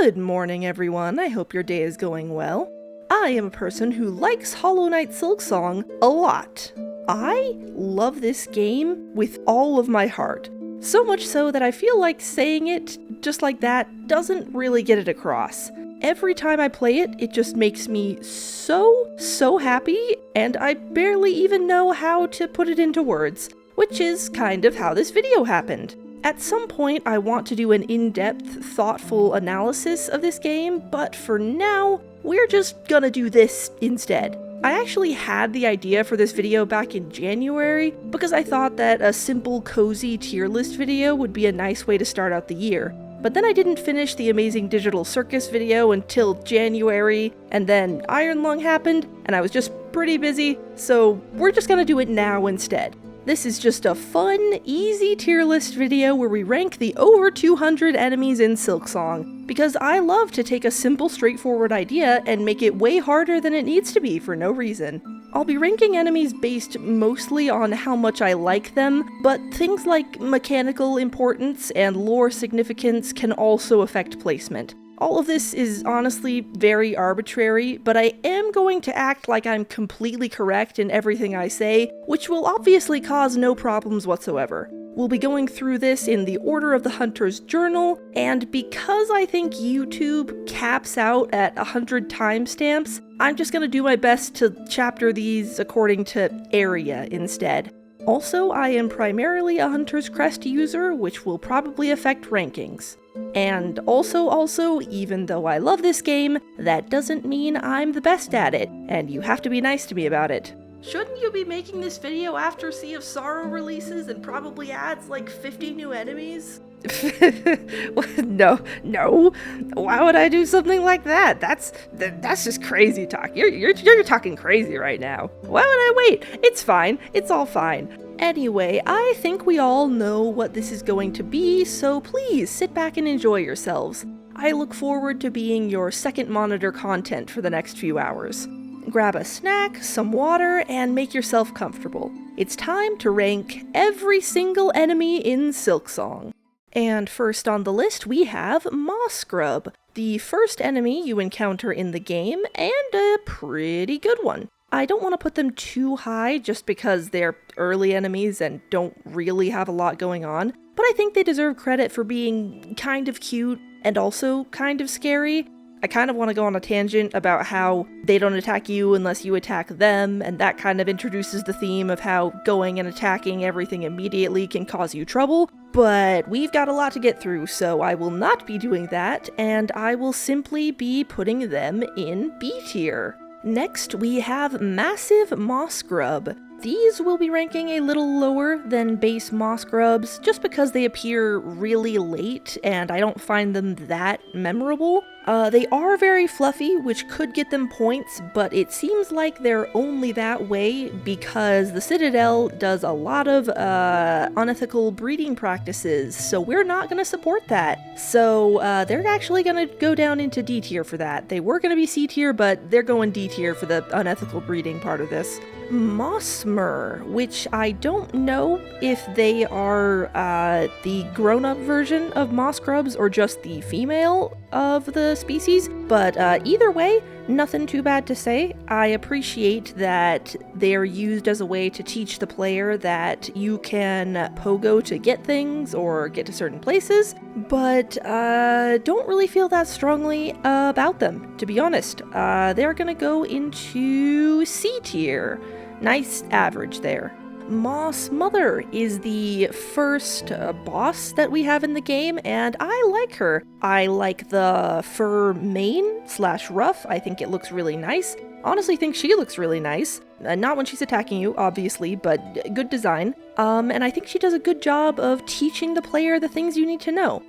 Good morning, everyone. I hope your day is going well. I am a person who likes Hollow Knight Silksong a lot. I love this game with all of my heart. So much so that I feel like saying it just like that doesn't really get it across. Every time I play it, it just makes me so happy, and I barely even know how to put it into words, which is kind of how this video happened. At some point, I want to do an in-depth, thoughtful analysis of this game, but for now, we're just gonna do this instead. I actually had the idea for this video back in January, because I thought that a simple, cozy tier list video would be a nice way to start out the year. But then I didn't finish the Amazing Digital Circus video until January, and then Iron Lung happened, and I was just pretty busy, so we're just gonna do it now instead. This is just a fun, easy tier list video where we rank the over 200 enemies in Silksong, because I love to take a simple, straightforward idea and make it way harder than it needs to be for no reason. I'll be ranking enemies based mostly on how much I like them, but things like mechanical importance and lore significance can also affect placement. All of this is honestly very arbitrary, but I am going to act like I'm completely correct in everything I say, which will obviously cause no problems whatsoever. We'll be going through this in the order of the Hunter's Journal, and because I think YouTube caps out at 100 timestamps, I'm just gonna do my best to chapter these according to area instead. Also, I am primarily a Hunter's Crest user, which will probably affect rankings. And also, even though I love this game, that doesn't mean I'm the best at it, and you have to be nice to me about it. Shouldn't you be making this video after Sea of Sorrow releases and probably adds like 50 new enemies? No. Why would I do something like that? That's just crazy talk. You're talking crazy right now. Why would I wait? It's fine. It's all fine. Anyway, I think we all know what this is going to be, so please sit back and enjoy yourselves. I look forward to being your second monitor content for the next few hours. Grab a snack, some water, and make yourself comfortable. It's time to rank every single enemy in Silksong. And first on the list we have Mossgrub, the first enemy you encounter in the game, and a pretty good one. I don't want to put them too high just because they're early enemies and don't really have a lot going on, but I think they deserve credit for being kind of cute and also kind of scary. I kind of want to go on a tangent about how they don't attack you unless you attack them, and that kind of introduces the theme of how going and attacking everything immediately can cause you trouble, but we've got a lot to get through, so I will not be doing that, and I will simply be putting them in B tier. Next, we have Massive Mossgrub. These will be ranking a little lower than base Mossgrubs, just because they appear really late and I don't find them that memorable. They are very fluffy, which could get them points, but it seems like they're only that way because the Citadel does a lot of unethical breeding practices, so we're not going to support that. So they're actually going to go down into D tier for that. They were going to be C tier, but they're going D tier for the unethical breeding part of this. Mossmer, which I don't know if they are the grown-up version of Mossgrubs or just the female of the species, but either way, nothing too bad to say. I appreciate that they're used as a way to teach the player that you can pogo to get things or get to certain places, but don't really feel that strongly about them, to be honest. They're gonna go into C tier. Nice average there. Moss Mother is the first boss that we have in the game, and I like her. I like the fur mane / ruff. I think it looks really nice. Honestly think she looks really nice. Not when she's attacking you, obviously, but good design. And I think she does a good job of teaching the player the things you need to know.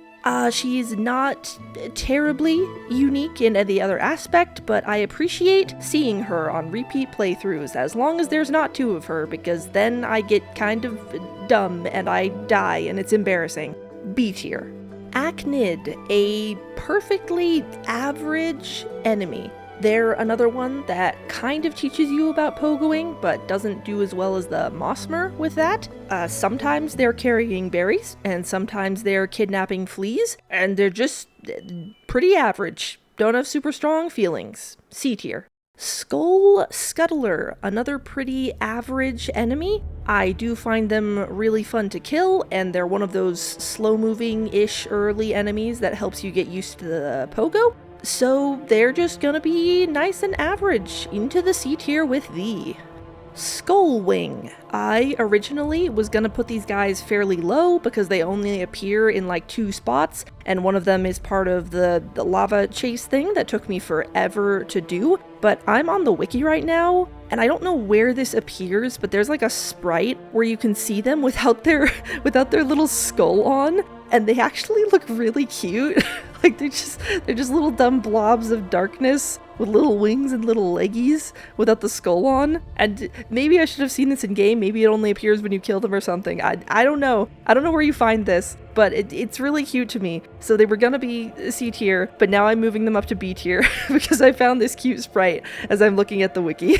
She's not terribly unique in any other aspect, but I appreciate seeing her on repeat playthroughs, as long as there's not two of her, because then I get kind of dumb and I die and it's embarrassing. B tier. Achnid, a perfectly average enemy. They're another one that kind of teaches you about pogoing, but doesn't do as well as the Mosshome with that. Sometimes they're carrying berries, and sometimes they're kidnapping fleas, and they're just pretty average. Don't have super strong feelings. C tier. Skull Scuttler, another pretty average enemy. I do find them really fun to kill, and they're one of those slow-moving-ish early enemies that helps you get used to the pogo. So they're just gonna be nice and average, into the C tier with thee. Skullwing. I originally was gonna put these guys fairly low because they only appear in like 2 spots, and one of them is part of the lava chase thing that took me forever to do, but I'm on the wiki right now, and I don't know where this appears, but there's like a sprite where you can see them without their little skull on, and they actually look really cute. Like they're just little dumb blobs of darkness with little wings and little leggies without the skull on. And maybe I should have seen this in game. Maybe it only appears when you kill them or something. I don't know. I don't know where you find this, but it's really cute to me. So they were gonna be C tier, but now I'm moving them up to B tier because I found this cute sprite as I'm looking at the wiki.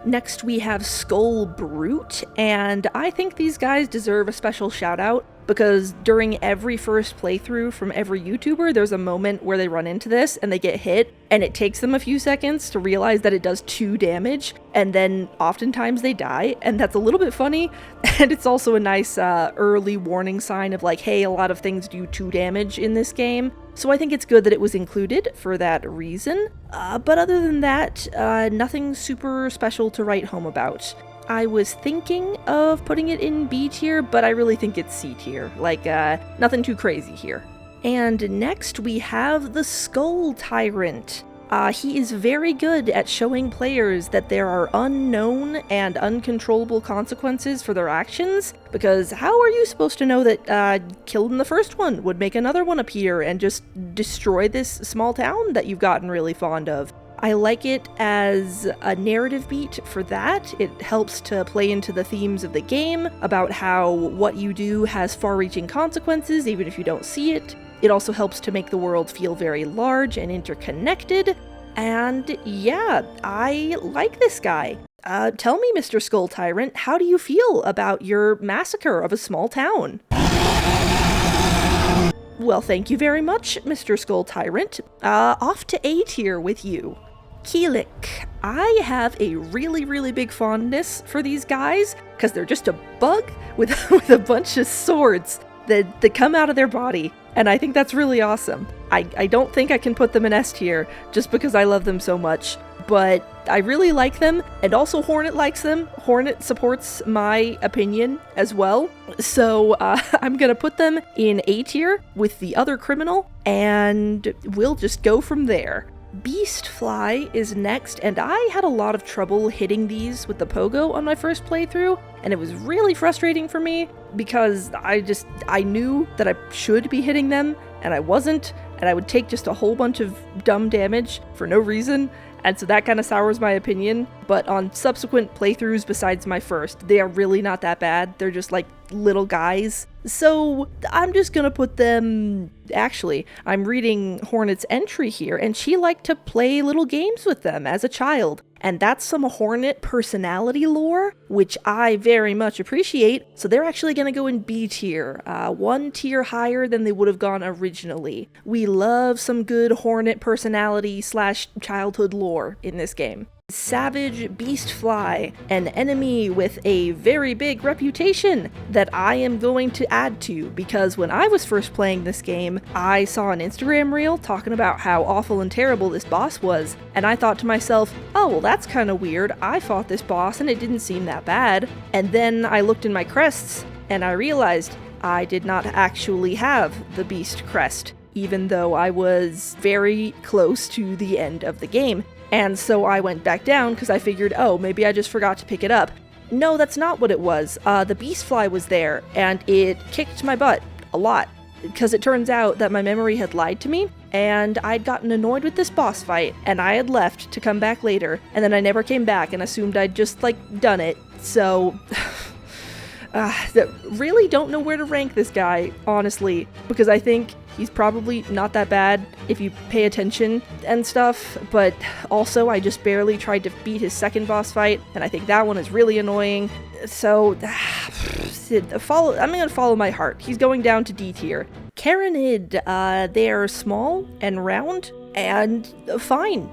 Next we have Skull Brute, and I think these guys deserve a special shout out because during every first playthrough from every YouTuber, there's a moment where they run into this and they get hit, and it takes them a few seconds to realize that it does 2 damage, and then oftentimes they die, and that's a little bit funny, and it's also a nice early warning sign of like, hey, a lot of things do 2 damage in this game. So I think it's good that it was included for that reason. But other than that, nothing super special to write home about. I was thinking of putting it in B tier, but I really think it's C tier. Like, nothing too crazy here. And next we have the Skull Tyrant. He is very good at showing players that there are unknown and uncontrollable consequences for their actions, because how are you supposed to know that killing the first one would make another one appear and just destroy this small town that you've gotten really fond of? I like it as a narrative beat for that. It helps to play into the themes of the game about how what you do has far-reaching consequences even if you don't see it. It also helps to make the world feel very large and interconnected. And yeah, I like this guy. Tell me, Mr. Skull Tyrant, how do you feel about your massacre of a small town? Well, thank you very much, Mr. Skull Tyrant. Off to A tier with you. Keelik. I have a really, really big fondness for these guys because they're just a bug with a bunch of swords that come out of their body, and I think that's really awesome. I don't think I can put them in S tier just because I love them so much, but I really like them, and also Hornet likes them. Hornet supports my opinion as well, so I'm gonna put them in A tier with the other criminal, and we'll just go from there. Beastfly is next, and I had a lot of trouble hitting these with the pogo on my first playthrough, and it was really frustrating for me because I knew that I should be hitting them, and I wasn't, and I would take just a whole bunch of dumb damage for no reason, and so that kind of sours my opinion. But on subsequent playthroughs besides my first, they are really not that bad. They're just like little guys. So I'm just gonna put them... Actually, I'm reading Hornet's entry here, and she liked to play little games with them as a child. And that's some Hornet personality lore, which I very much appreciate. So they're actually gonna go in B tier, 1 tier higher than they would have gone originally. We love some good Hornet personality / childhood lore in this game. Savage Beastfly, an enemy with a very big reputation that I am going to add to, because when I was first playing this game, I saw an Instagram reel talking about how awful and terrible this boss was, and I thought to myself, oh well, that's kind of weird. I fought this boss and it didn't seem that bad. And then I looked in my crests and I realized I did not actually have the Beast crest, even though I was very close to the end of the game. And so I went back down because I figured, oh, maybe I just forgot to pick it up. No, that's not what it was. The Beastfly was there, and it kicked my butt a lot, because it turns out that my memory had lied to me, and I'd gotten annoyed with this boss fight, and I had left to come back later, and then I never came back and assumed I'd just, done it. So... really don't know where to rank this guy, honestly, because I think He's probably not that bad if you pay attention and stuff, but also I just barely tried to beat his second boss fight, and I think that one is really annoying. So, I'm gonna follow my heart. He's going down to D tier. Karanid, they're small and round and fine.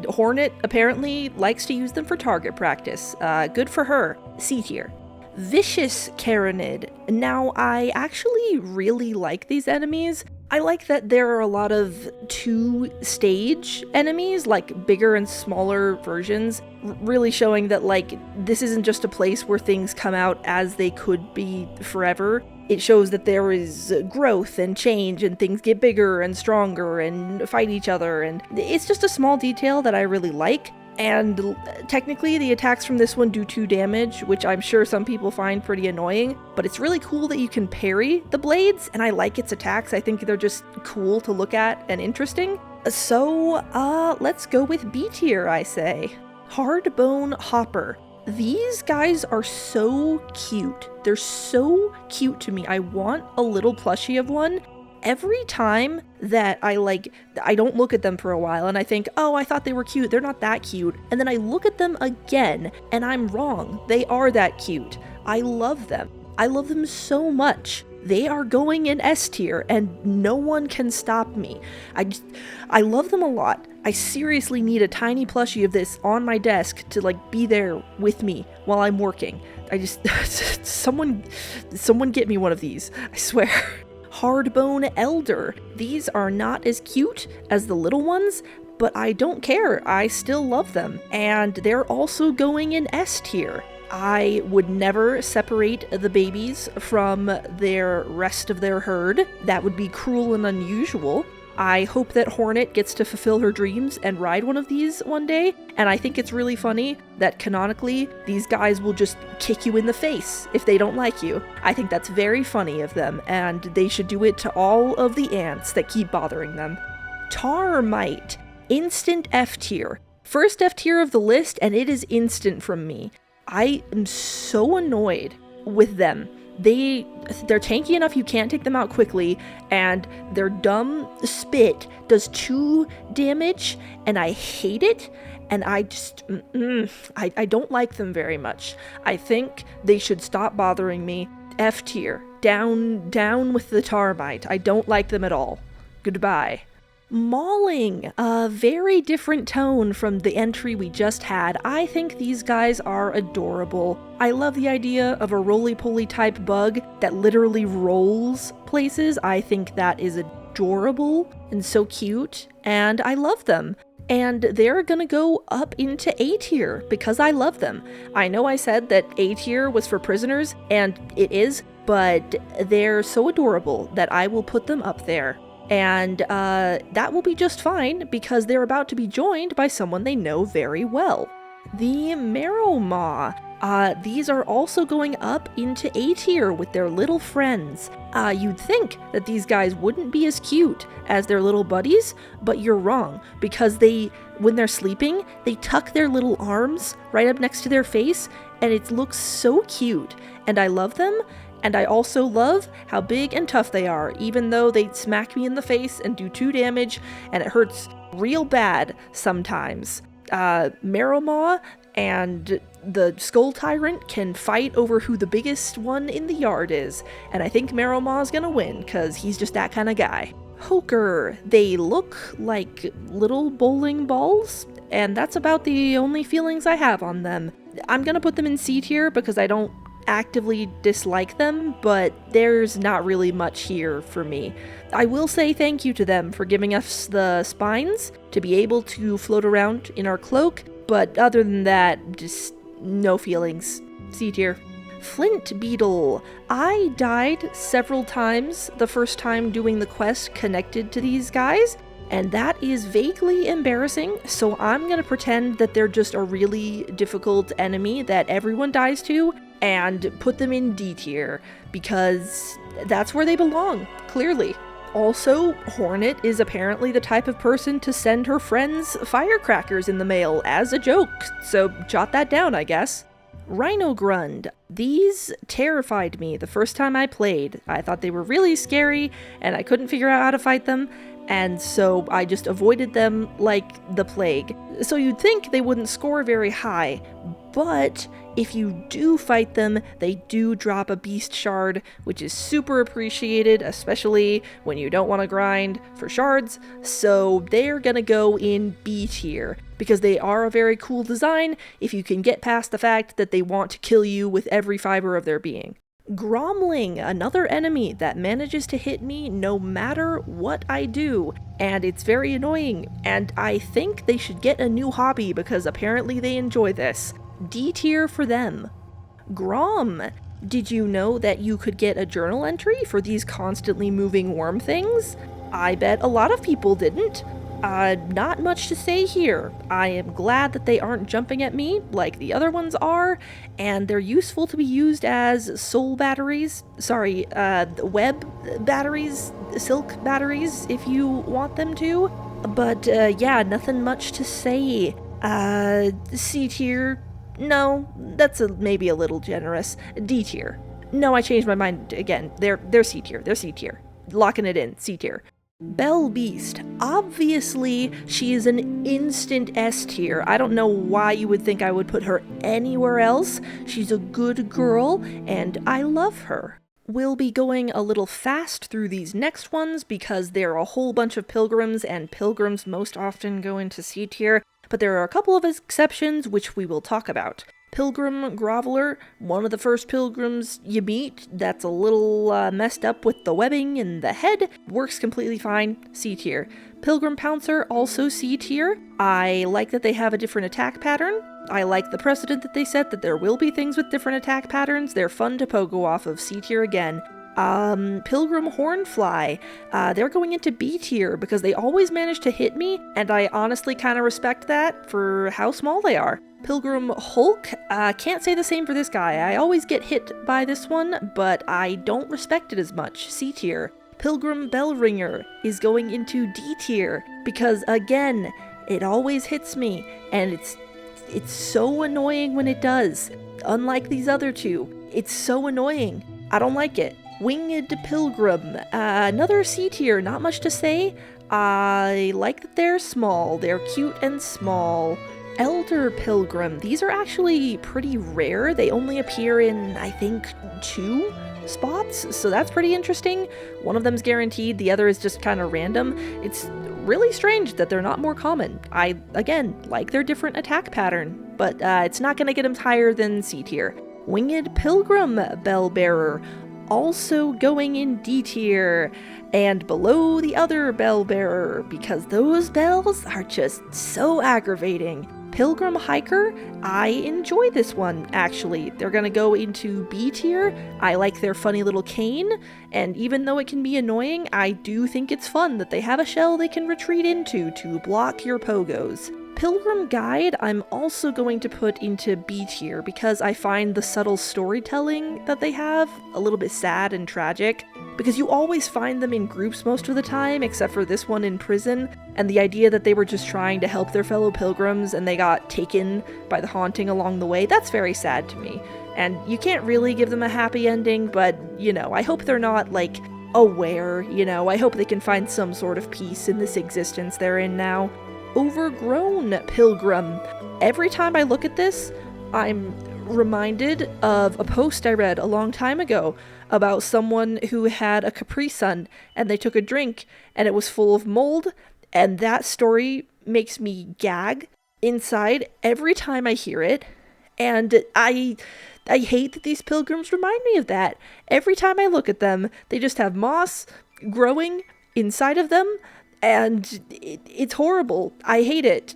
Hornet apparently likes to use them for target practice. Good for her. C tier. Vicious Karanid. Now, I actually really like these enemies. I like that there are a lot of 2-stage enemies, like bigger and smaller versions, really showing that, like, this isn't just a place where things come out as they could be forever. It shows that there is growth and change, and things get bigger and stronger and fight each other, and it's just a small detail that I really like. And technically, the attacks from this one do 2 damage, which I'm sure some people find pretty annoying, but it's really cool that you can parry the blades, and I like its attacks. I think they're just cool to look at and interesting. So, let's go with B tier, I say. Hardbone Hopper. These guys are so cute. They're so cute to me. I want a little plushie of one. Every time that I don't look at them for a while and I think, oh, I thought they were cute, they're not that cute, and then I look at them again and I'm wrong. They are that cute. I love them. I love them so much. They are going in S tier and no one can stop me. I love them a lot. I seriously need a tiny plushie of this on my desk to be there with me while I'm working. Someone get me one of these, I swear. Hardbone Elder. These are not as cute as the little ones, but I don't care. I still love them. And they're also going in S tier. I would never separate the babies from their rest of their herd. That would be cruel and unusual. I hope that Hornet gets to fulfill her dreams and ride one of these one day, and I think it's really funny that canonically, these guys will just kick you in the face if they don't like you. I think that's very funny of them, and they should do it to all of the ants that keep bothering them. Tarmite. Instant F tier. First F tier of the list, and it is instant from me. I am so annoyed with them. They're tanky enough you can't take them out quickly, and their dumb spit does 2 damage, and I hate it, and I just, I don't like them very much. I think they should stop bothering me. F tier. Down with the Tarmite. I don't like them at all. Goodbye. Mauling, a very different tone from the entry we just had. I think these guys are adorable. I love the idea of a roly-poly type bug that literally rolls places. I think that is adorable and so cute, and I love them. And they're gonna go up into A tier because I love them. I know I said that A tier was for prisoners, and it is, but they're so adorable that I will put them up there. And that will be just fine because they're about to be joined by someone they know very well. The Marrow Maw. These are also going up into A tier with their little friends. You'd think that these guys wouldn't be as cute as their little buddies, but you're wrong, because when they're sleeping, they tuck their little arms right up next to their face, and it looks so cute, and I love them. And I also love how big and tough they are, even though they smack me in the face and do 2 damage, and it hurts real bad sometimes. Marrow Maw and the Skull Tyrant can fight over who the biggest one in the yard is, and I think Marrow Maw's gonna win, cause he's just that kind of guy. Hoker. They look like little bowling balls, and that's about the only feelings I have on them. I'm gonna put them in C tier because I don't actively dislike them, but there's not really much here for me. I will say thank you to them for giving us the spines to be able to float around in our cloak, but other than that, just no feelings. C tier. Flint Beetle. I died several times the first time doing the quest connected to these guys, and that is vaguely embarrassing, so I'm gonna pretend that they're just a really difficult enemy that everyone dies to, and put them in D tier, because that's where they belong, clearly. Also, Hornet is apparently the type of person to send her friends firecrackers in the mail as a joke, so jot that down, I guess. Rhinogrund. These terrified me the first time I played. I thought they were really scary, and I couldn't figure out how to fight them, and so I just avoided them like the plague. So you'd think they wouldn't score very high, but if you do fight them, they do drop a beast shard, which is super appreciated, especially when you don't want to grind for shards, so they're gonna go in B tier, because they are a very cool design if you can get past the fact that they want to kill you with every fiber of their being. Gromling, another enemy that manages to hit me no matter what I do, and it's very annoying, and I think they should get a new hobby because apparently they enjoy this. D tier for them. Grom, did you know that you could get a journal entry for these constantly moving worm things? I bet a lot of people didn't. Not much to say here. I am glad that they aren't jumping at me like the other ones are, and they're useful to be used as soul batteries. Sorry, web batteries, silk batteries, if you want them to. But, yeah, nothing much to say. C tier. No, that's maybe a little generous. D tier. No, I changed my mind again. They're C tier. They're C tier. Locking it in. C tier. Bell Beast. Obviously, she is an instant S tier. I don't know why you would think I would put her anywhere else. She's a good girl, and I love her. We'll be going a little fast through these next ones because there are a whole bunch of pilgrims, and pilgrims most often go into C tier, but there are a couple of exceptions which we will talk about. Pilgrim Groveler, one of the first pilgrims you meet that's a little messed up with the webbing and the head, works completely fine, C tier. Pilgrim Pouncer, also C tier. I like that they have a different attack pattern. I like the precedent that they set that there will be things with different attack patterns. They're fun to pogo off of, C tier again. Pilgrim Hornfly, they're going into B tier because they always manage to hit me, and I honestly kind of respect that for how small they are. Pilgrim Hulk, can't say the same for this guy. I always get hit by this one, but I don't respect it as much, C tier. Pilgrim Bellringer is going into D tier because, again, it always hits me, and it's so annoying when it does. Unlike these other two, it's so annoying. I don't like it. Winged Pilgrim, another C tier, not much to say. I like that they're small, they're cute and small. Elder Pilgrim, these are actually pretty rare. They only appear in, I think, 2 spots, so that's pretty interesting. One of them's guaranteed, the other is just kind of random. It's really strange that they're not more common. I, again, like their different attack pattern, but it's not going to get them higher than C tier. Winged Pilgrim Bellbearer, also going in D tier, and below the other Bellbearer, because those bells are just so aggravating. Pilgrim Hiker, I enjoy this one, actually. They're gonna go into B tier. I like their funny little cane, and even though it can be annoying, I do think it's fun that they have a shell they can retreat into to block your pogos. Pilgrim Guide, I'm also going to put into B tier because I find the subtle storytelling that they have a little bit sad and tragic, because you always find them in groups most of the time, except for this one in prison, and the idea that they were just trying to help their fellow pilgrims and they got taken by the haunting along the way, that's very sad to me. And you can't really give them a happy ending, but, you know, I hope they're not, like, aware, you know, I hope they can find some sort of peace in this existence they're in now. Overgrown Pilgrim. Every time I look at this, I'm reminded of a post I read a long time ago about someone who had a Capri Sun and they took a drink and it was full of mold, and that story makes me gag inside every time I hear it, and I hate that these pilgrims remind me of that. Every time I look at them, they just have moss growing inside of them, and it's horrible. I hate it.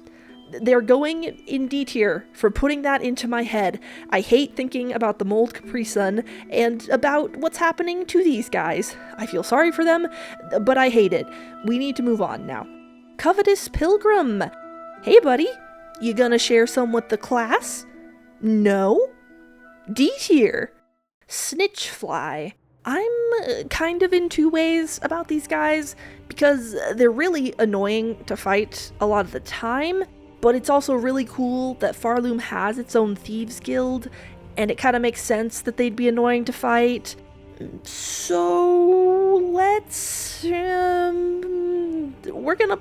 They're going in D tier for putting that into my head. I hate thinking about the mold Capri Sun and about what's happening to these guys. I feel sorry for them, but I hate it. We need to move on now. Covetous Pilgrim. Hey buddy, you gonna share some with the class? No? D tier. Snitchfly. I'm kind of in 2 ways about these guys, because they're really annoying to fight a lot of the time, but it's also really cool that Farloom has its own Thieves Guild, and it kind of makes sense that they'd be annoying to fight. So let's, we're gonna,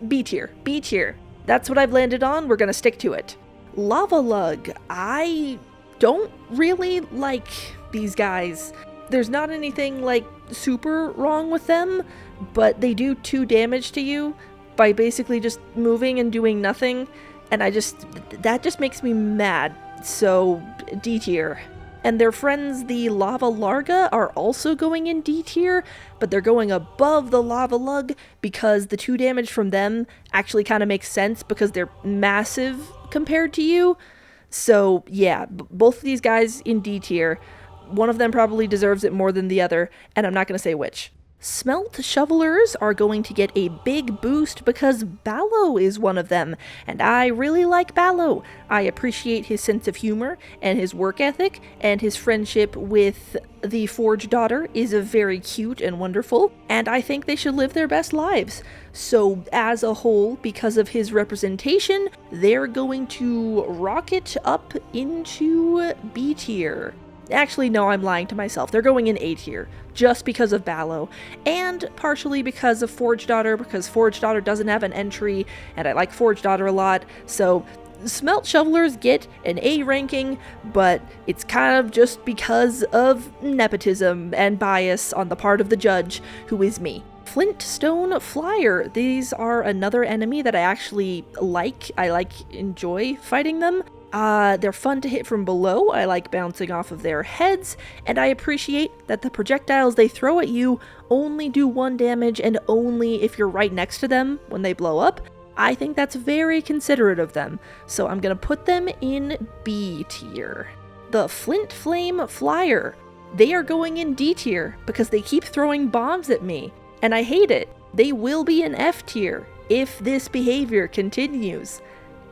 B tier. That's what I've landed on, we're gonna stick to it. Lava Lug, I don't really like these guys. There's not anything like super wrong with them, but they do 2 damage to you by basically just moving and doing nothing, and that just makes me mad, so D tier. And their friends, the Lava Larga, are also going in D tier, but they're going above the Lava Lug because the 2 damage from them actually kind of makes sense because they're massive compared to you. So yeah, both of these guys in D tier. One of them probably deserves it more than the other, and I'm not going to say which. Smelt Shovelers are going to get a big boost because Ballo is one of them, and I really like Ballo. I appreciate his sense of humor and his work ethic, and his friendship with the Forge daughter is very cute and wonderful, and I think they should live their best lives. So as a whole, because of his representation, they're going to rocket up into B tier. Actually, no, I'm lying to myself. They're going in A tier, just because of Ballo, and partially because of Forge Daughter, because Forge Daughter doesn't have an entry, and I like Forge Daughter a lot, so Smelt Shovelers get an A ranking, but it's kind of just because of nepotism and bias on the part of the judge, who is me. Flintstone Flyer, these are another enemy that I actually like. I enjoy fighting them. They're fun to hit from below, I like bouncing off of their heads, and I appreciate that the projectiles they throw at you only do 1 damage and only if you're right next to them when they blow up. I think that's very considerate of them, so I'm gonna put them in B tier. The Flint Flame Flyer, they are going in D tier because they keep throwing bombs at me, and I hate it. They will be in F tier if this behavior continues.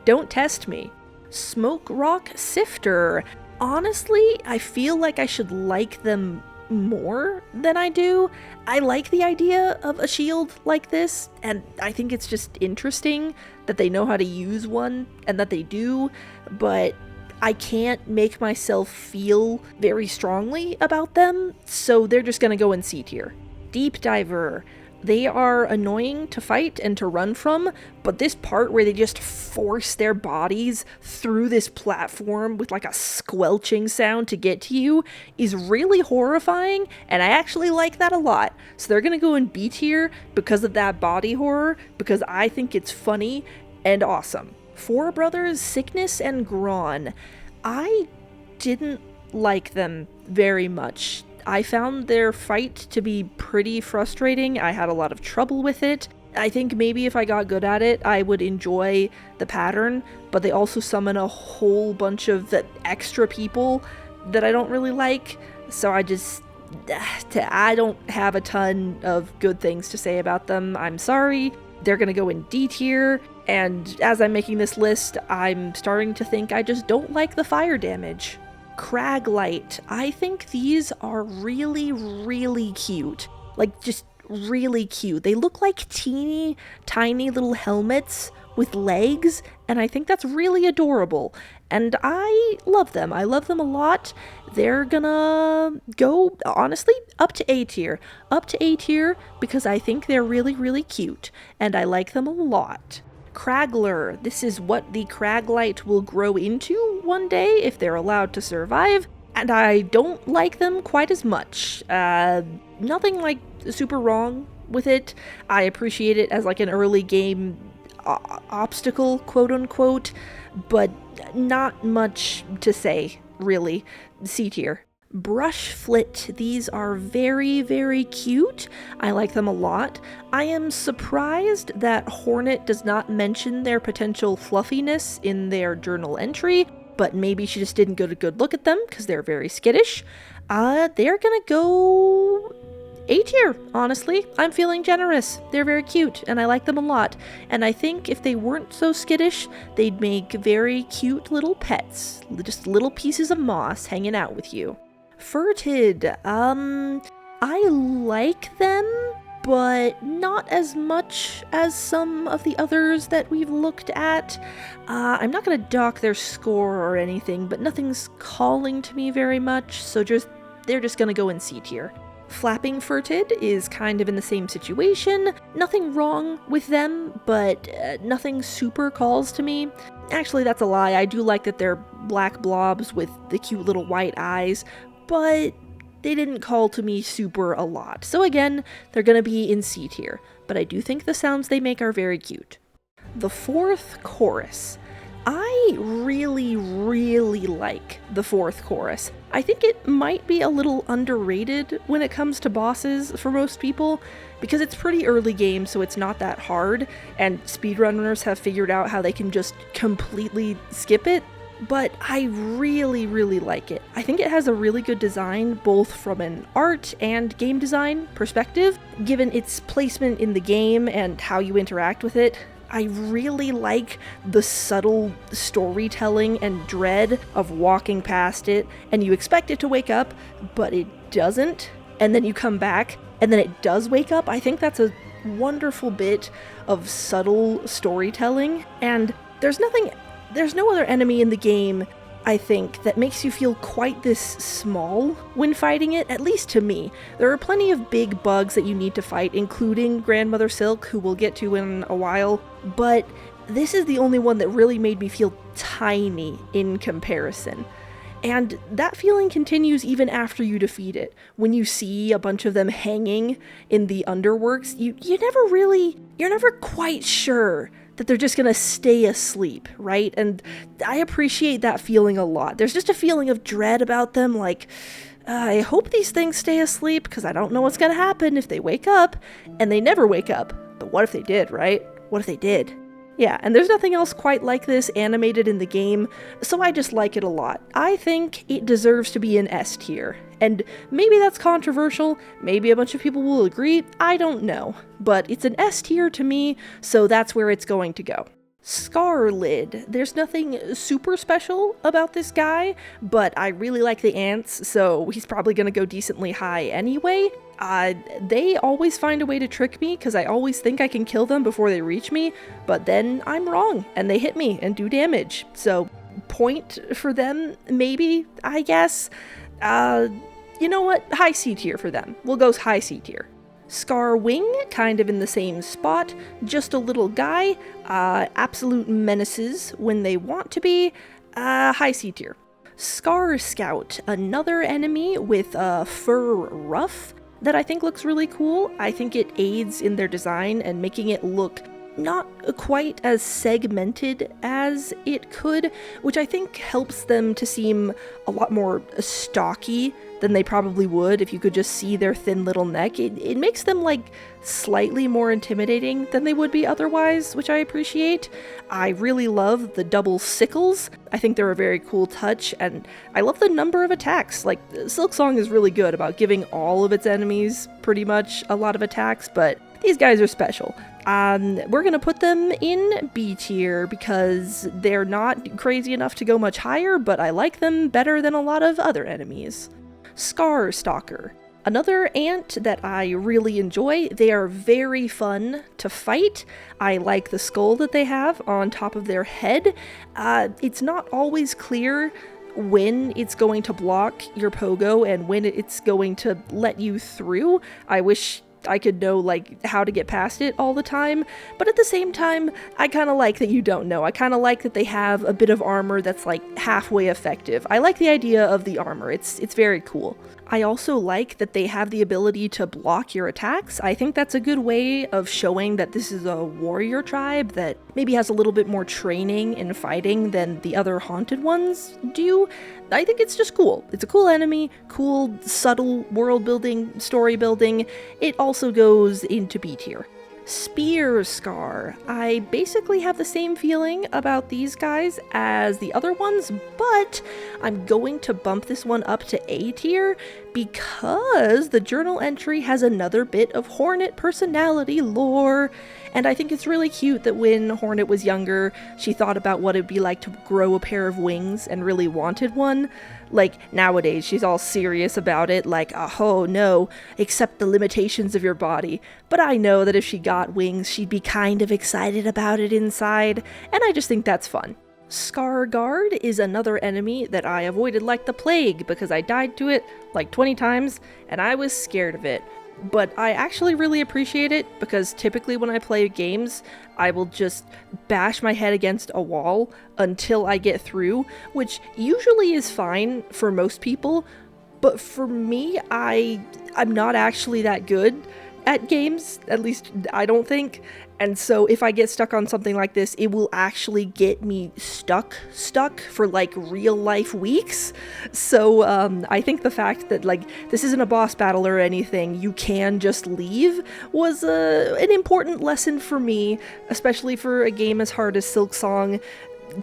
Don't test me. Smoke Rock Sifter. Honestly, I feel like I should like them more than I do. I like the idea of a shield like this, and I think it's just interesting that they know how to use one, and that they do, but I can't make myself feel very strongly about them, so they're just gonna go in C tier. Deep Diver. They are annoying to fight and to run from, but this part where they just force their bodies through this platform with like a squelching sound to get to you is really horrifying, and I actually like that a lot. So they're gonna go in B tier because of that body horror, because I think it's funny and awesome. Four Brothers Sickness and Grawn. I didn't like them very much. I found their fight to be pretty frustrating. I had a lot of trouble with it. I think maybe if I got good at it, I would enjoy the pattern, but they also summon a whole bunch of extra people that I don't really like, so I don't have a ton of good things to say about them. I'm sorry. They're gonna go in D tier, and as I'm making this list, I'm starting to think I just don't like the fire damage. Craglight. I think these are really, really cute. Like, just really cute. They look like teeny, tiny little helmets with legs, and I think that's really adorable. And I love them. I love them a lot. They're gonna go, honestly, up to A tier. Up to A tier because I think they're really, really cute, and I like them a lot. Cragler. This is what the Craglight will grow into one day if they're allowed to survive, and I don't like them quite as much. Nothing like super wrong with it. I appreciate it as like an early game obstacle, quote unquote, but not much to say, really. C tier. Brush Flit. These are very, very cute. I like them a lot. I am surprised that Hornet does not mention their potential fluffiness in their journal entry, but maybe she just didn't get a good look at them because they're very skittish. They're gonna go A tier, honestly. I'm feeling generous. They're very cute, and I like them a lot. And I think if they weren't so skittish, they'd make very cute little pets. Just little pieces of moss hanging out with you. Furtid. I like them. but not as much as some of the others that we've looked at. I'm not going to dock their score or anything, but nothing's calling to me very much, so they're just going to go in C tier. Flapping Furted is kind of in the same situation. Nothing wrong with them, but nothing super calls to me. Actually, that's a lie. I do like that they're black blobs with the cute little white eyes, but they didn't call to me super a lot. So again, they're gonna be in C tier, but I do think the sounds they make are very cute. The fourth chorus. I really, really like the fourth chorus. I think it might be a little underrated when it comes to bosses for most people, because it's pretty early game, so it's not that hard, and speedrunners have figured out how they can just completely skip it, but I really, really like it. I think it has a really good design, both from an art and game design perspective, given its placement in the game and how you interact with it. I really like the subtle storytelling and dread of walking past it, and you expect it to wake up, but it doesn't, and then you come back, and then it does wake up. I think that's a wonderful bit of subtle storytelling, and there's no other enemy in the game, I think, that makes you feel quite this small when fighting it, at least to me. There are plenty of big bugs that you need to fight, including Grandmother Silk, who we'll get to in a while, but this is the only one that really made me feel tiny in comparison. And that feeling continues even after you defeat it. When you see a bunch of them hanging in the Underworks, you're never quite sure that they're just gonna stay asleep, right? And I appreciate that feeling a lot. There's just a feeling of dread about them, like, I hope these things stay asleep, because I don't know what's gonna happen if they wake up, and they never wake up. But what if they did, right? What if they did? Yeah, and there's nothing else quite like this animated in the game, so I just like it a lot. I think it deserves to be an S tier, and maybe that's controversial, maybe a bunch of people will agree, I don't know, but it's an S tier to me, so that's where it's going to go. Skarlid. There's nothing super special about this guy, but I really like the ants, so he's probably gonna go decently high anyway. They always find a way to trick me, because I always think I can kill them before they reach me, but then I'm wrong, and they hit me and do damage. So, point for them, maybe, I guess. You know what? High C tier for them. We'll go high C tier. Skarwing, kind of in the same spot, just a little guy, absolute menaces when they want to be, high C tier. Skarscout, another enemy with a fur ruff that I think looks really cool. I think it aids in their design and making it look not quite as segmented as it could, which I think helps them to seem a lot more stocky than they probably would if you could just see their thin little neck. It makes them like slightly more intimidating than they would be otherwise, which I appreciate. I really love the double sickles. I think they're a very cool touch, and I love the number of attacks. Like, Silksong is really good about giving all of its enemies pretty much a lot of attacks, but these guys are special. We're gonna put them in B tier because they're not crazy enough to go much higher, but I like them better than a lot of other enemies. Skarstalker. Another ant that I really enjoy. They are very fun to fight. I like the skull that they have on top of their head. It's not always clear when it's going to block your pogo and when it's going to let you through. I wish I could know, like, how to get past it all the time, but at the same time, I kind of like that you don't know. I kind of like that they have a bit of armor that's, like, halfway effective. I like the idea of the armor. It's very cool. I also like that they have the ability to block your attacks. I think that's a good way of showing that this is a warrior tribe that maybe has a little bit more training in fighting than the other haunted ones do. I think it's just cool. It's a cool enemy, cool, subtle world building, story building. It also goes into B tier. Spearscar. I basically have the same feeling about these guys as the other ones, but I'm going to bump this one up to A tier because the journal entry has another bit of Hornet personality lore, And I think it's really cute that when Hornet was younger, she thought about what it'd be like to grow a pair of wings and really wanted one. Like, nowadays, she's all serious about it, like, oh no, accept the limitations of your body. But I know that if she got wings, she'd be kind of excited about it inside, and I just think that's fun. Skarrguard is another enemy that I avoided like the plague because I died to it like 20 times, and I was scared of it. But I actually really appreciate it because typically when I play games, I will just bash my head against a wall until I get through, which usually is fine for most people, but for me, I'm not actually that good at games, at least I don't think. And so if I get stuck on something like this, it will actually get me stuck for like real life weeks. So I think the fact that like this isn't a boss battle or anything, you can just leave, was an important lesson for me, especially for a game as hard as Silksong,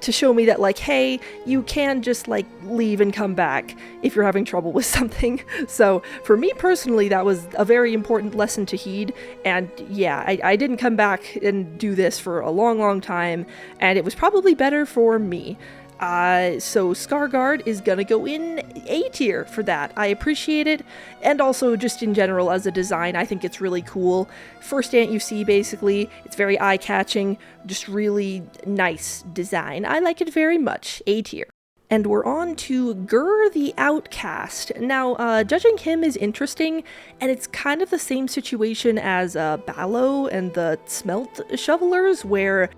to show me that like, hey, you can just like leave and come back if you're having trouble with something. So for me personally, that was a very important lesson to heed. And yeah, I didn't come back and do this for a long time, and it was probably better for me. So Skarrguard is gonna go in A tier for that. I appreciate it, and also just in general as a design, I think it's really cool. First ant you see, basically, it's very eye-catching, just really nice design. I like it very much. A tier. And we're on to Gurr the Outcast. Now, judging him is interesting, and it's kind of the same situation as Ballo and the Smelt Shovelers, where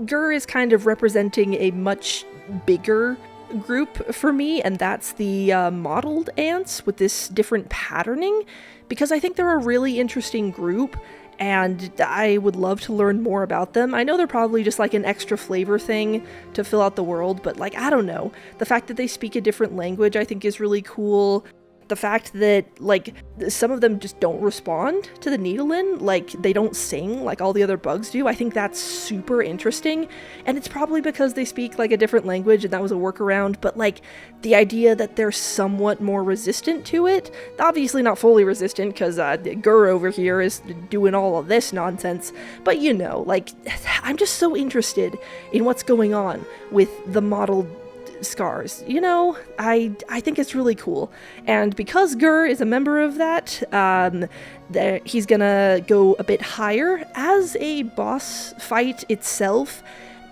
Gurr is kind of representing a much bigger group for me, and that's the mottled ants with this different patterning, because I think they're a really interesting group, and I would love to learn more about them. I know they're probably just like an extra flavor thing to fill out the world, but like, I don't know. The fact that they speak a different language I think is really cool. The fact that, like, some of them just don't respond to the Needlein, like, they don't sing like all the other bugs do, I think that's super interesting, and it's probably because they speak, like, a different language, and that was a workaround, but, like, the idea that they're somewhat more resistant to it, obviously not fully resistant, because Gurr over here is doing all of this nonsense, but, you know, like, I'm just so interested in what's going on with the mottled scars, you know. I think it's really cool, and because Gurr is a member of that, he's gonna go a bit higher. As a boss fight itself,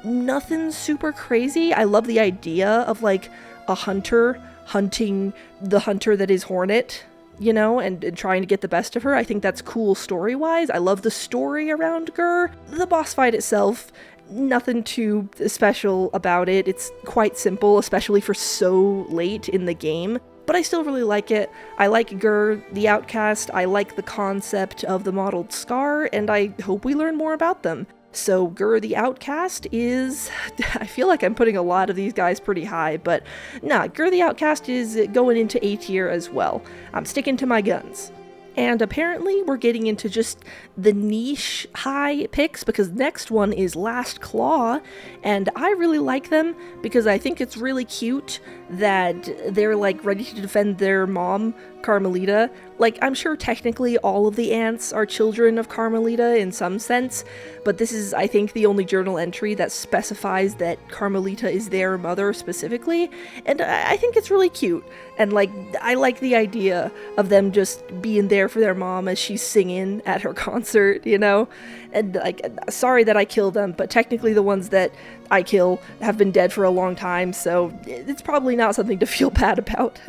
nothing super crazy. I love the idea of like a hunter hunting the hunter that is Hornet, you know, and trying to get the best of her. I think that's cool story-wise. I love the story around Gurr. The boss fight itself, nothing too special about it. It's quite simple, especially for so late in the game, but I still really like it. I like Gurr the Outcast, I like the concept of the mottled scar, and I hope we learn more about them. So Gurr the Outcast is, I feel like I'm putting a lot of these guys pretty high, but nah, Gurr the Outcast is going into A tier as well. I'm sticking to my guns. And apparently we're getting into just the niche high picks, because next one is Last Claw, and I really like them because I think it's really cute that they're like ready to defend their mom, Karmelita. Like, I'm sure technically all of the ants are children of Karmelita in some sense, but this is, I think, the only journal entry that specifies that Karmelita is their mother specifically, and I think it's really cute. And like, I like the idea of them just being there for their mom as she's singing at her concert, you know? And like, sorry that I kill them, but technically the ones that I kill have been dead for a long time, so it's probably not something to feel bad about.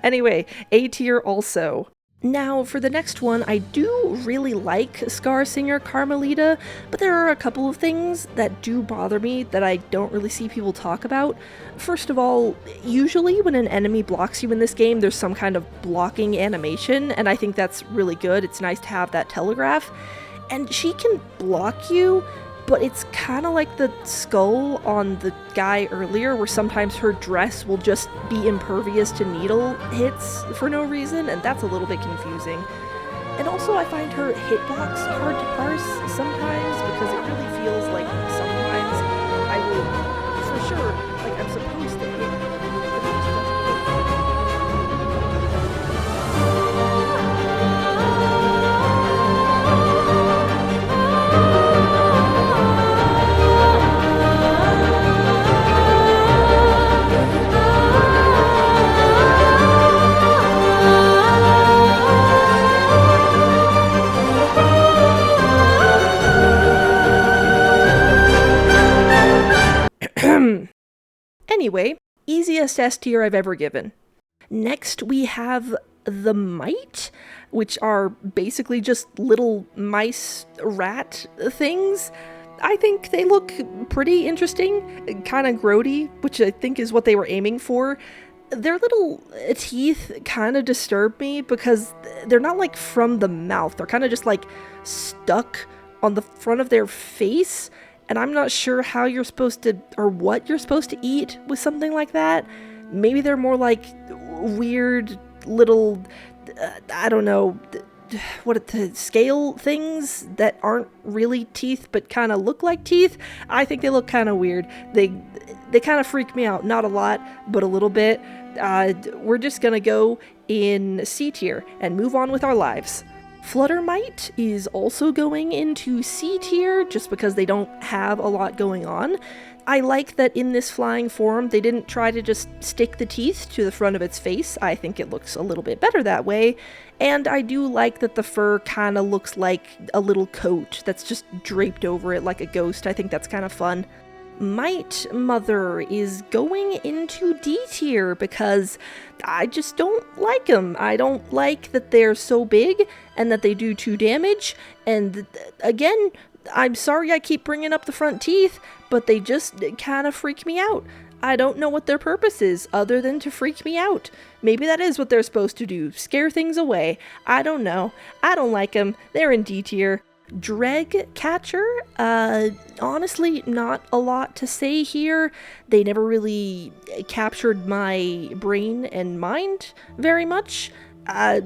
Anyway, A tier also. Now, for the next one, I do really like Skarrsinger Karmelita, but there are a couple of things that do bother me that I don't really see people talk about. First of all, usually when an enemy blocks you in this game, there's some kind of blocking animation, and I think that's really good. It's nice to have that telegraph. And she can block you, but it's kind of like the skull on the guy earlier, where sometimes her dress will just be impervious to needle hits for no reason, and that's a little bit confusing. And also I find her hitbox hard to parse sometimes, because it really feels like sometimes I will, for sure, like I'm supposed to hit her, but it just doesn't. Anyway, easiest S tier I've ever given. Next, we have the Mite, which are basically just little mice rat things. I think they look pretty interesting, kind of grody, which I think is what they were aiming for. Their little teeth kind of disturb me because they're not like from the mouth. They're kind of just like stuck on the front of their face, and I'm not sure how you're supposed to, or what you're supposed to eat with something like that. Maybe they're more like weird little, I don't know, what the scale things that aren't really teeth but kind of look like teeth. I think they look kind of weird. They kind of freak me out. Not a lot, but a little bit. We're just gonna go in C tier and move on with our lives. Fluttermite is also going into C tier just because they don't have a lot going on. I like that in this flying form, they didn't try to just stick the teeth to the front of its face. I think it looks a little bit better that way. And I do like that the fur kind of looks like a little coat that's just draped over it like a ghost. I think that's kind of fun. Mite Mother is going into D tier because I just don't like them. I don't like that they're so big and that they do 2 damage. And again, I'm sorry I keep bringing up the front teeth, but they just kind of freak me out. I don't know what their purpose is other than to freak me out. Maybe that is what they're supposed to do, scare things away. I don't know. I don't like them. They're in D tier. Dreg Catcher, honestly, not a lot to say here. They never really captured my brain and mind very much.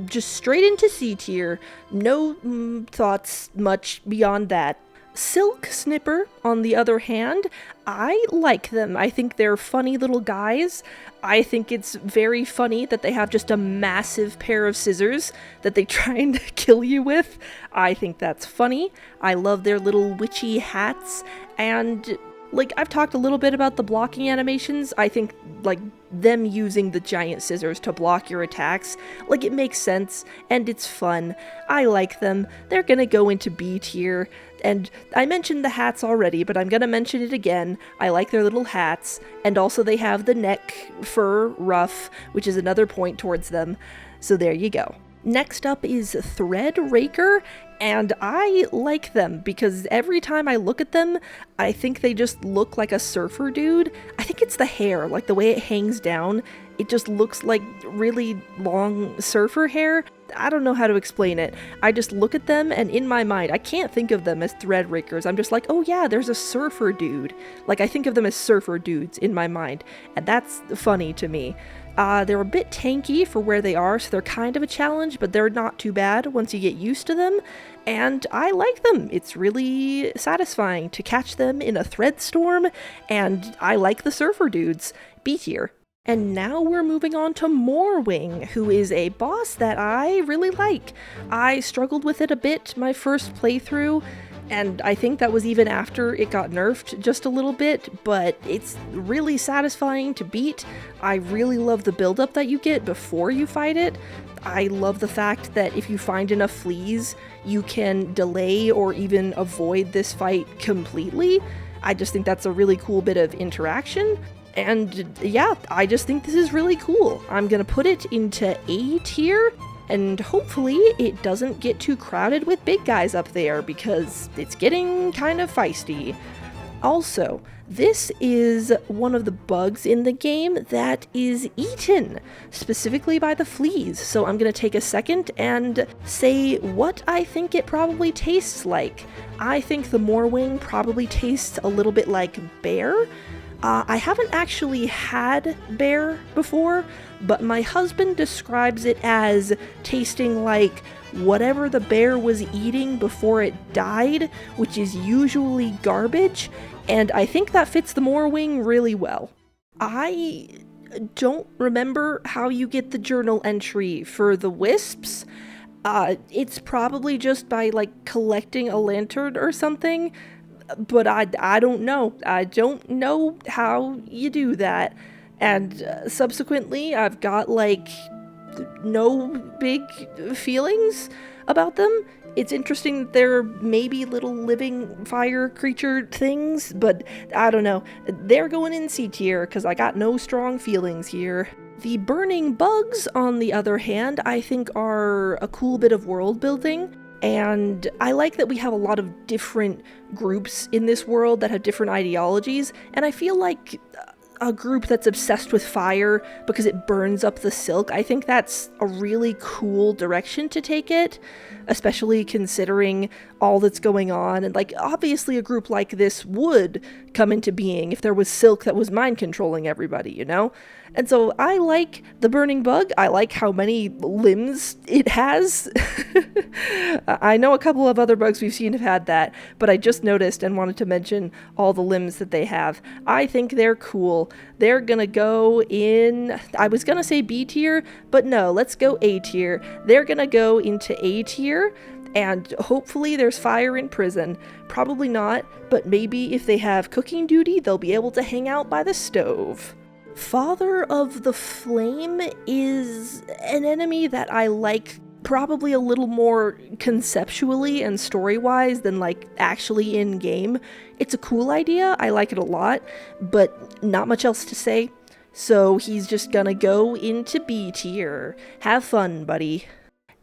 Just straight into C tier. No thoughts much beyond that. Silk Snipper, on the other hand, I like them. I think they're funny little guys. I think it's very funny that they have just a massive pair of scissors that they try and kill you with. I think that's funny. I love their little witchy hats, and like, I've talked a little bit about the blocking animations. I think, like, them using the giant scissors to block your attacks, like, it makes sense, and it's fun. I like them. They're gonna go into B tier, and I mentioned the hats already, but I'm gonna mention it again. I like their little hats, and also they have the neck fur ruff, which is another point towards them. So there you go. Next up is Thread Raker, and I like them because every time I look at them, I think they just look like a surfer dude. I think it's the hair, like the way it hangs down. It just looks like really long surfer hair. I don't know how to explain it. I just look at them, and in my mind, I can't think of them as thread rakers. I'm just like, oh yeah, there's a surfer dude. Like, I think of them as surfer dudes in my mind, and that's funny to me. They're a bit tanky for where they are, so they're kind of a challenge, but they're not too bad once you get used to them, and I like them. It's really satisfying to catch them in a thread storm, and I like the surfer dudes. B tier. And now we're moving on to Moorwing, who is a boss that I really like. I struggled with it a bit my first playthrough, and I think that was even after it got nerfed just a little bit, but it's really satisfying to beat. I really love the buildup that you get before you fight it. I love the fact that if you find enough fleas, you can delay or even avoid this fight completely. I just think that's a really cool bit of interaction. And yeah, I just think this is really cool. I'm gonna put it into A tier, and hopefully it doesn't get too crowded with big guys up there because it's getting kind of feisty. Also, this is one of the bugs in the game that is eaten, specifically by the fleas. So I'm gonna take a second and say what I think it probably tastes like. I think the Moorwing probably tastes a little bit like bear. I haven't actually had bear before, but my husband describes it as tasting like whatever the bear was eating before it died, which is usually garbage, and I think that fits the Moorwing really well. I don't remember how you get the journal entry for the wisps. It's probably just by, like, collecting a lantern or something. But I don't know. I don't know how you do that. And subsequently, I've got, like, no big feelings about them. It's interesting that there are maybe little living fire creature things, but I don't know. They're going in C tier because I got no strong feelings here. The burning bugs, on the other hand, I think are a cool bit of world building. And I like that we have a lot of different groups in this world that have different ideologies, and I feel like a group that's obsessed with fire because it burns up the silk, I think that's a really cool direction to take it, especially considering all that's going on. And like, obviously a group like this would come into being if there was silk that was mind controlling everybody, you know? And so I like the burning bug. I like how many limbs it has. I know a couple of other bugs we've seen have had that, but I just noticed and wanted to mention all the limbs that they have. I think they're cool. They're gonna go in, I was gonna say B tier, but no, let's go A tier. They're gonna go into A tier, and hopefully there's fire in prison. Probably not, but maybe if they have cooking duty, they'll be able to hang out by the stove. Father of the Flame is an enemy that I like probably a little more conceptually and story-wise than like actually in-game. It's a cool idea, I like it a lot, but not much else to say. So he's just gonna go into B tier. Have fun, buddy.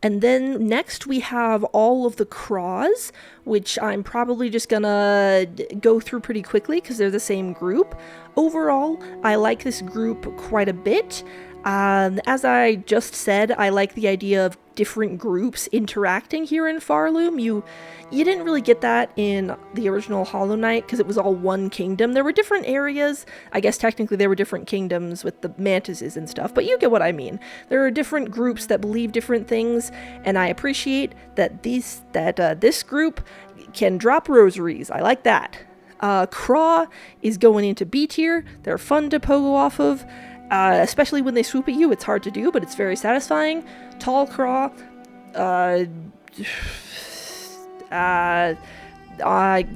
And then next we have all of the Craws, which I'm probably just gonna go through pretty quickly because they're the same group. Overall, I like this group quite a bit. As I just said, I like the idea of different groups interacting here in Farloom. You didn't really get that in the original Hollow Knight because it was all one kingdom. There were different areas. I guess technically there were different kingdoms with the mantises and stuff, but you get what I mean. There are different groups that believe different things, and I appreciate that this group can drop rosaries. I like that. Craw is going into B tier. They're fun to pogo off of. Especially when they swoop at you, it's hard to do, but it's very satisfying. Tall Craw,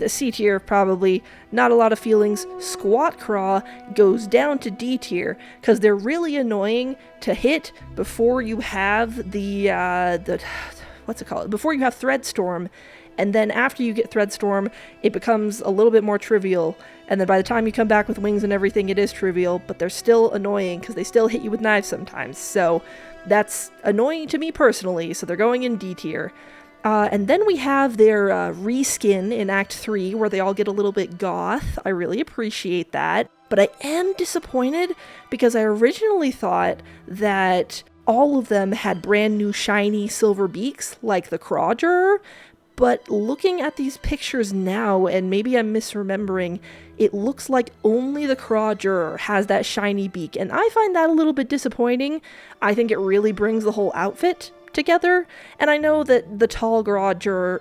C tier probably, not a lot of feelings. Squat Craw goes down to D tier, because they're really annoying to hit before you have what's it called? Before you have Threadstorm, and then after you get Threadstorm, it becomes a little bit more trivial. And then by the time you come back with wings and everything, it is trivial, but they're still annoying because they still hit you with knives sometimes. So that's annoying to me personally, so they're going in D tier. And then we have their reskin in Act 3, where they all get a little bit goth. I really appreciate that. But I am disappointed because I originally thought that all of them had brand new shiny silver beaks, like the Crawger. But looking at these pictures now, and maybe I'm misremembering, it looks like only the Crawger has that shiny beak, and I find that a little bit disappointing. I think it really brings the whole outfit together, and I know that the Tall Crawger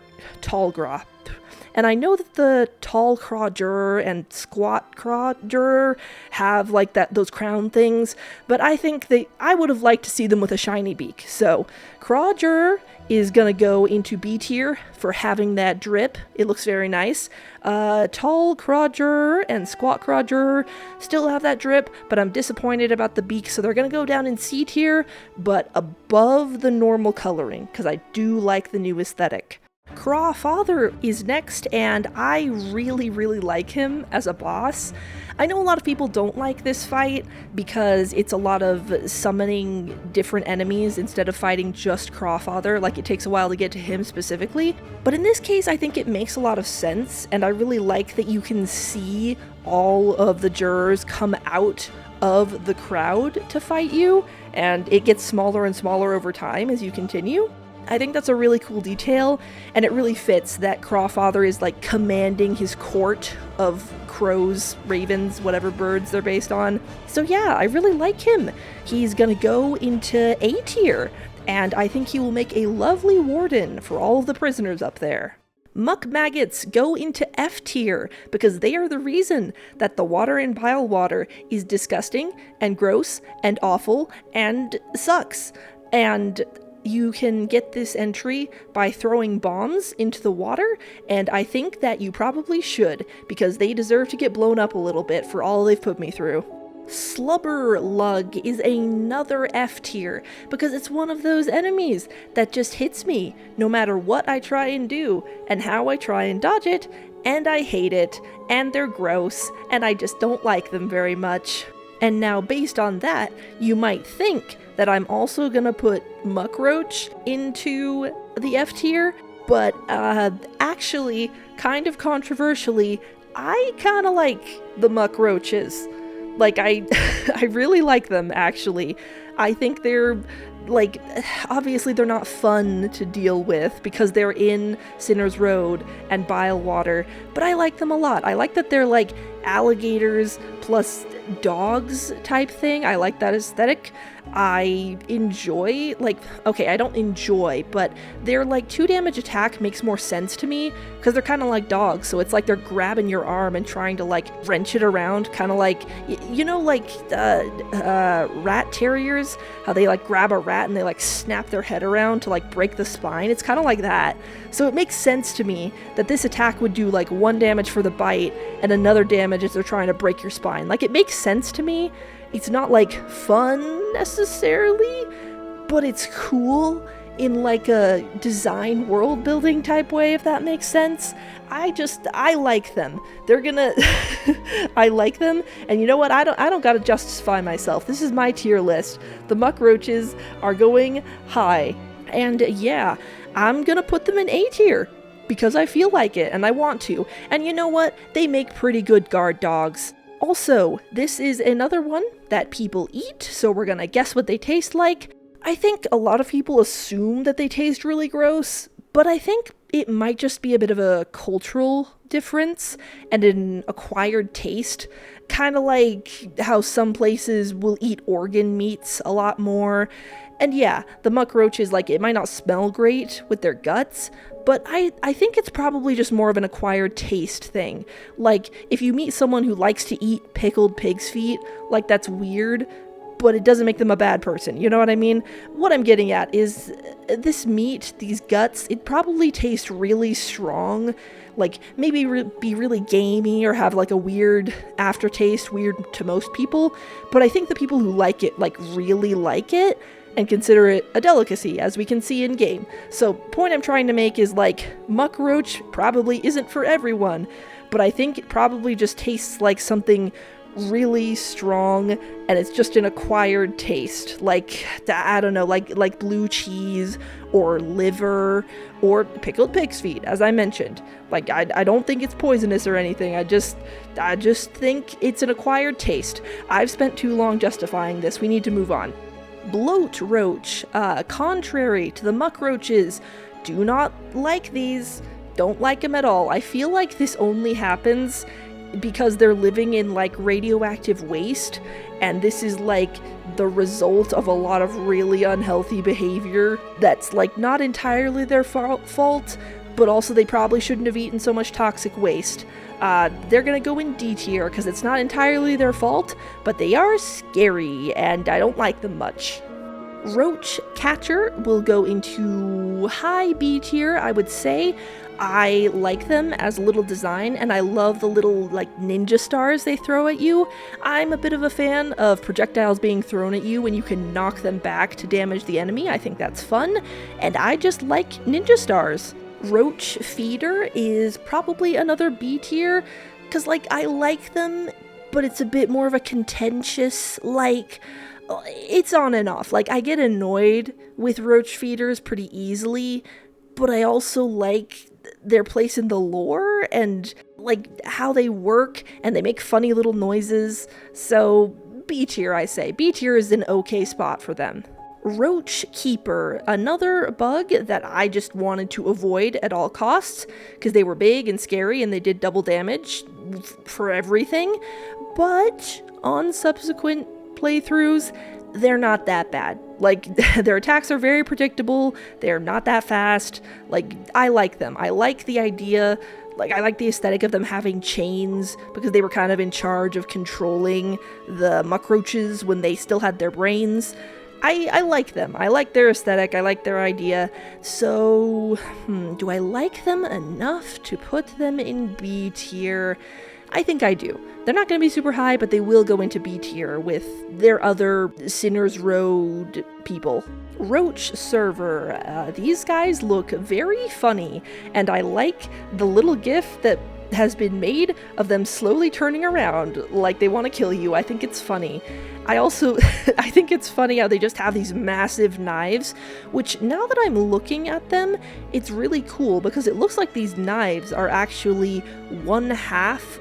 and Squat Crawger have like those crown things, but I think I would have liked to see them with a shiny beak. So Crawger is gonna go into B tier for having that drip. It looks very nice. Tall Crawger and Squat Crawger still have that drip, but I'm disappointed about the beak, so they're gonna go down in C tier, but above the normal coloring, because I do like the new aesthetic. Crawfather is next, and I really, really like him as a boss. I know a lot of people don't like this fight because it's a lot of summoning different enemies instead of fighting just Crawfather, like it takes a while to get to him specifically. But in this case, I think it makes a lot of sense, and I really like that you can see all of the jurors come out of the crowd to fight you, and it gets smaller and smaller over time as you continue. I think that's a really cool detail, and it really fits that Crawfather is like commanding his court of crows, ravens, whatever birds they're based on. So yeah, I really like him. He's gonna go into A tier, and I think he will make a lovely warden for all of the prisoners up there. Muck Maggots go into F tier because they are the reason that the water in Bilewater is disgusting and gross and awful and sucks. And you can get this entry by throwing bombs into the water, and I think that you probably should, because they deserve to get blown up a little bit for all they've put me through. Slubber Lug is another F tier because it's one of those enemies that just hits me no matter what I try and do and how I try and dodge it, and I hate it, and they're gross, and I just don't like them very much. And now based on that, you might think that I'm also gonna put Muckroach into the F tier, but actually, kind of controversially, I kinda like the Muckroaches. Like, I really like them, actually. I think they're, like, obviously they're not fun to deal with because they're in Sinner's Road and Bilewater, but I like them a lot. I like that they're, like, alligators plus dogs type thing. I like that aesthetic. I enjoy, like, okay, I don't enjoy, but their, like, 2 damage attack makes more sense to me because they're kind of like dogs, so it's like they're grabbing your arm and trying to, like, wrench it around, kind of like, you know, like, rat terriers, how they, like, grab a rat and they, like, snap their head around to, like, break the spine. It's kind of like that. So it makes sense to me that this attack would do, like, 1 damage for the bite and another damage if they're trying to break your spine. Like, it makes sense to me. It's not, like, fun necessarily, but it's cool in, like, a design world building type way, if that makes sense. I like them. They're gonna I like them, and you know what, I don't gotta justify myself. This is my tier list. The Muckroaches are going high, and yeah, I'm gonna put them in A tier because I feel like it and I want to. And you know what, they make pretty good guard dogs. Also, this is another one that people eat, so we're gonna guess what they taste like. I think a lot of people assume that they taste really gross, but I think it might just be a bit of a cultural difference and an acquired taste. Kind of like how some places will eat organ meats a lot more. And yeah, the Muckroaches, like, it might not smell great with their guts, but I think it's probably just more of an acquired taste thing. Like, if you meet someone who likes to eat pickled pig's feet, like, that's weird, but it doesn't make them a bad person, you know what I mean? What I'm getting at is this meat, these guts, it probably tastes really strong, like, maybe be really gamey or have, like, a weird aftertaste, weird to most people, but I think the people who like it, like, really like it, and consider it a delicacy, as we can see in game. So, point I'm trying to make is, like, Muckroach probably isn't for everyone, but I think it probably just tastes like something really strong, and it's just an acquired taste, like, I don't know, like blue cheese, or liver, or pickled pig's feet, as I mentioned. Like, I don't think it's poisonous or anything, I just think it's an acquired taste. I've spent too long justifying this, we need to move on. Bloat Roach, contrary to the Muckroaches, do not like these, don't like them at all. I feel like this only happens because they're living in, like, radioactive waste, and this is, like, the result of a lot of really unhealthy behavior that's, like, not entirely their fault, but also they probably shouldn't have eaten so much toxic waste. They're gonna go in D tier because it's not entirely their fault, but they are scary, and I don't like them much. Roach Catcher will go into high B tier, I would say. I like them as a little design, and I love the little, like, ninja stars they throw at you. I'm a bit of a fan of projectiles being thrown at you when you can knock them back to damage the enemy. I think that's fun, and I just like ninja stars. Roach Feeder is probably another B tier, because, like, I like them, but it's a bit more of a contentious, like, it's on and off. Like, I get annoyed with Roach Feeders pretty easily, but I also like their place in the lore and, like, how they work, and they make funny little noises. So B tier, I say. B tier is an okay spot for them. Roach Keeper, another bug that I just wanted to avoid at all costs because they were big and scary and they did double damage for everything, but on subsequent playthroughs, they're not that bad. Like, their attacks are very predictable, they're not that fast. Like, I like them. I like the idea, like, I like the aesthetic of them having chains because they were kind of in charge of controlling the Muckroaches when they still had their brains. I like them. I like their aesthetic. I like their idea. So, do I like them enough to put them in B tier? I think I do. They're not going to be super high, but they will go into B tier with their other Sinner's Road people. Roach Server. These guys look very funny, and I like the little gif that has been made of them slowly turning around like they want to kill you. I think it's funny. I also I think it's funny how they just have these massive knives, which now that I'm looking at them, it's really cool because it looks like these knives are actually 1/2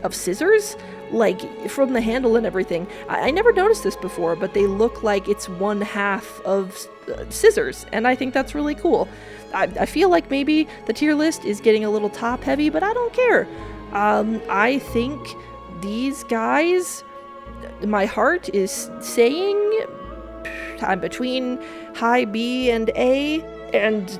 of scissors, like from the handle and everything. I never noticed this before, but they look like it's 1/2 of scissors, and I think that's really cool. I feel like maybe the tier list is getting a little top heavy, but I don't care. I think these guys, my heart is saying I'm between high B and A, and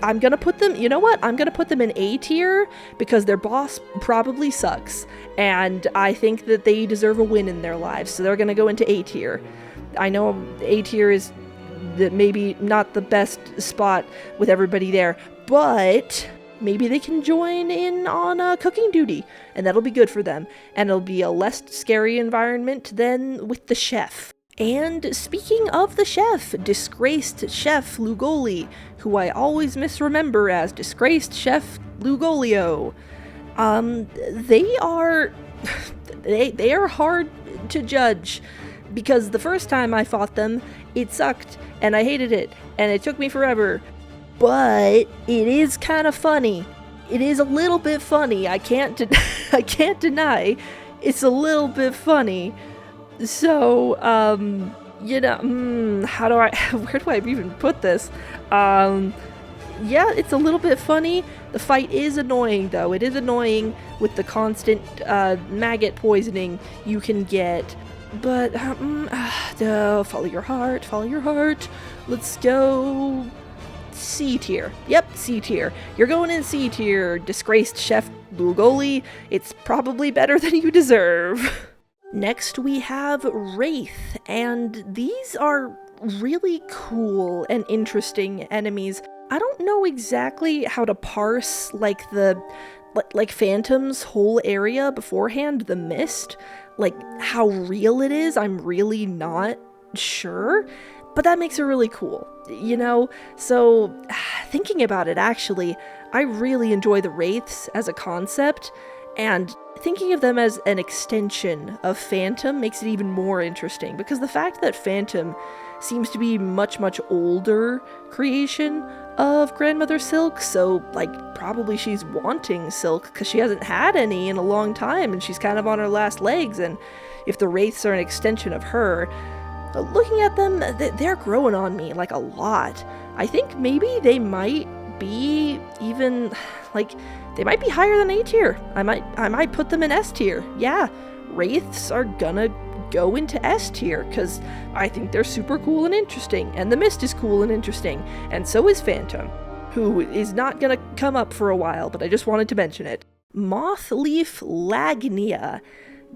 I'm gonna put them, you know what? I'm gonna put them in A tier because their boss probably sucks, and I think that they deserve a win in their lives, so they're gonna go into A tier. I know A tier is maybe not the best spot with everybody there, but maybe they can join in on cooking duty, and that'll be good for them, and it'll be a less scary environment than with the chef. And speaking of the chef, Disgraced Chef Lugoli, who I always misremember as Disgraced Chef Lugolio. They are hard to judge, because the first time I fought them, it sucked, and I hated it, and it took me forever. But it is kind of funny. It is a little bit funny. I can't deny it's a little bit funny. So, where do I even put this? Yeah, it's a little bit funny. The fight is annoying, though. It is annoying with the constant maggot poisoning you can get. But, follow your heart, follow your heart. Let's go C tier. Yep, C tier. You're going in C tier, Disgraced Chef Lugoli. It's probably better than you deserve. Next we have Wraith, and these are really cool and interesting enemies. I don't know exactly how to parse like Phantom's whole area beforehand, the mist, like how real it is. I'm really not sure, but that makes it really cool, you know? So thinking about it, actually, I really enjoy the Wraiths as a concept, and thinking of them as an extension of Phantom makes it even more interesting, because the fact that Phantom seems to be much older creation of Grandmother Silk, so like probably she's wanting Silk because she hasn't had any in a long time and she's kind of on her last legs, and if the Wraiths are an extension of her, looking at them, they're growing on me like a lot. I think maybe they might be even like they might be higher than A tier. I might put them in S tier. Yeah, Wraiths are gonna go into S tier because I think they're super cool and interesting, and the mist is cool and interesting, and so is Phantom, who is not gonna come up for a while, but I just wanted to mention it. Mothleaf Lagnia.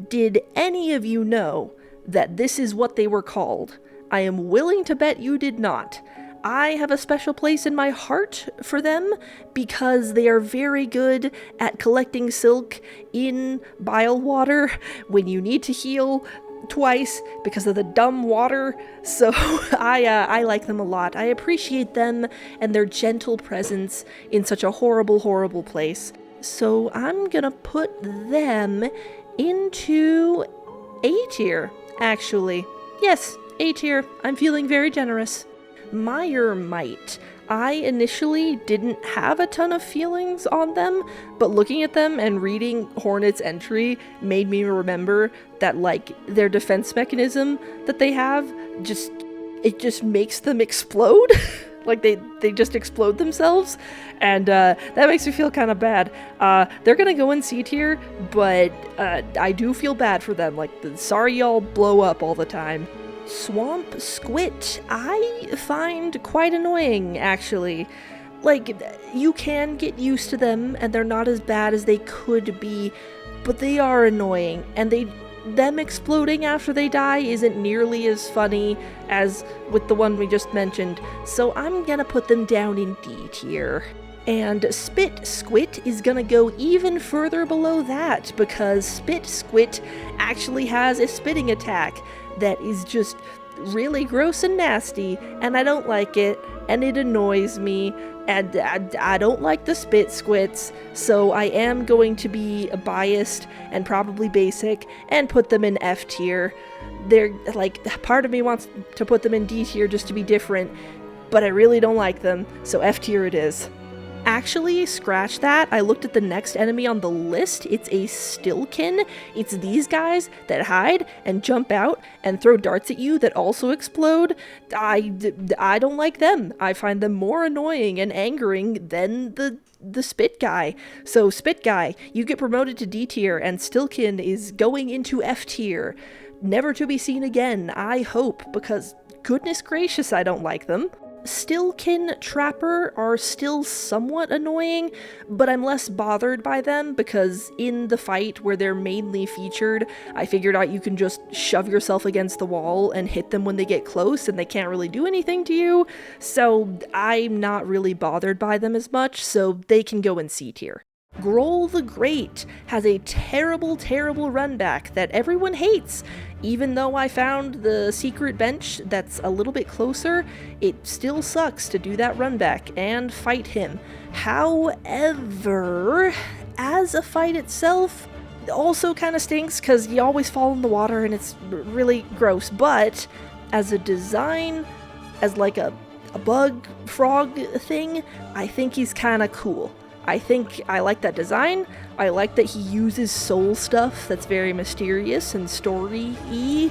Did any of you know that this is what they were called? I am willing to bet you did not. I have a special place in my heart for them because they are very good at collecting silk in Bilewater when you need to heal twice because of the dumb water. So I like them a lot. I appreciate them and their gentle presence in such a horrible place. So I'm gonna put them into A tier, actually. Yes, A tier. I'm feeling very generous. Myrmite. I initially didn't have a ton of feelings on them, but looking at them and reading Hornet's entry made me remember that like their defense mechanism that they have just makes them explode. Like they just explode themselves, and that makes me feel kind of bad. They're gonna go in C tier, but I do feel bad for them. Like, sorry y'all blow up all the time. Swamp Squit, I find quite annoying, actually. Like, you can get used to them, and they're not as bad as they could be, but they are annoying, and them exploding after they die isn't nearly as funny as with the one we just mentioned, so I'm gonna put them down in D tier. And Spit Squit is gonna go even further below that, because Spit Squit actually has a spitting attack that is just really gross and nasty, and I don't like it, and it annoys me, and I don't like the Spit Squits, so I am going to be biased and probably basic and put them in F tier. They're like, part of me wants to put them in D tier just to be different, but I really don't like them, so F tier it is. Actually, scratch that. I looked at the next enemy on the list. It's a Stilkin. It's these guys that hide and jump out and throw darts at you that also explode. I don't like them. I find them more annoying and angering than the Spit guy. So Spit guy, you get promoted to D tier, and Stilkin is going into F tier. Never to be seen again, I hope, because goodness gracious, I don't like them. Stilkin Trapper are still somewhat annoying, but I'm less bothered by them because in the fight where they're mainly featured, I figured out you can just shove yourself against the wall and hit them when they get close and they can't really do anything to you, so I'm not really bothered by them as much, so they can go in C tier. Groul the Great has a terrible, terrible run back that everyone hates. Even though I found the secret bench that's a little bit closer, it still sucks to do that run back and fight him. However, as a fight itself, also kind of stinks because you always fall in the water and it's really gross, but as a design, as like a bug frog thing, I think he's kind of cool. I think I like that design. I like that he uses soul stuff that's very mysterious and story-y.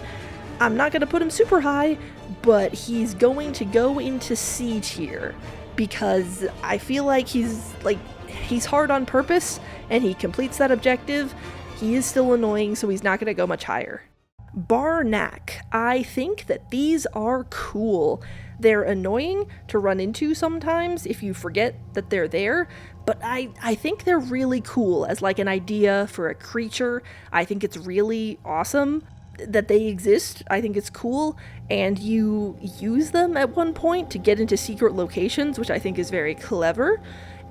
I'm not going to put him super high, but he's going to go into C tier because I feel like he's hard on purpose and he completes that objective. He is still annoying, so he's not going to go much higher. Barnack. I think that these are cool. They're annoying to run into sometimes if you forget that they're there, but I think they're really cool as like an idea for a creature. I think it's really awesome that they exist. I think it's cool, and you use them at one point to get into secret locations, which I think is very clever.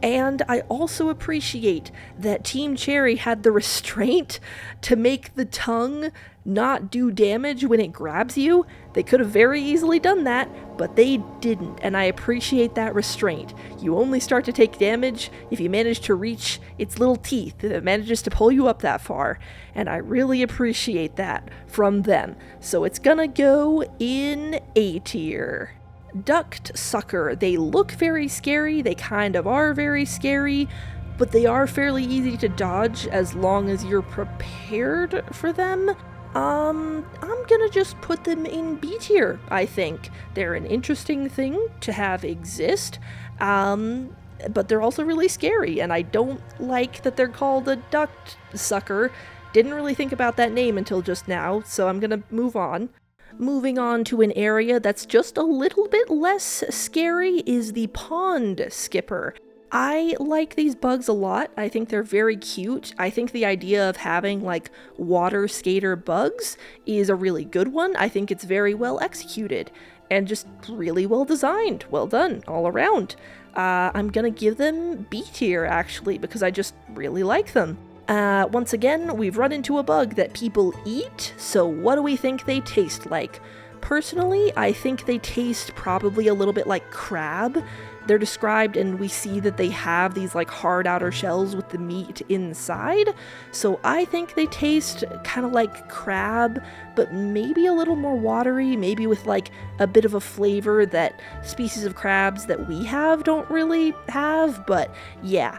And I also appreciate that Team Cherry had the restraint to make the tongue not do damage when it grabs you. They could have very easily done that, but they didn't, and I appreciate that restraint. You only start to take damage if you manage to reach its little teeth that manages to pull you up that far, and I really appreciate that from them. So it's gonna go in A tier. Duct Sucker. They look very scary, they kind of are very scary, but they are fairly easy to dodge as long as you're prepared for them. I'm gonna just put them in B tier, I think. They're an interesting thing to have exist, but they're also really scary, and I don't like that they're called a Duct Sucker. Didn't really think about that name until just now, so I'm gonna move on. Moving on to an area that's just a little bit less scary is the Pond Skipper. I like these bugs a lot. I think they're very cute. I think the idea of having like water skater bugs is a really good one. I think it's very well executed and just really well designed. Well done all around. I'm gonna give them B tier actually because I just really like them. Once again, we've run into a bug that people eat, so what do we think they taste like? Personally, I think they taste probably a little bit like crab. They're described and we see that they have these like hard outer shells with the meat inside, so I think they taste kind of like crab, but maybe a little more watery, maybe with like a bit of a flavor that species of crabs that we have don't really have, but yeah.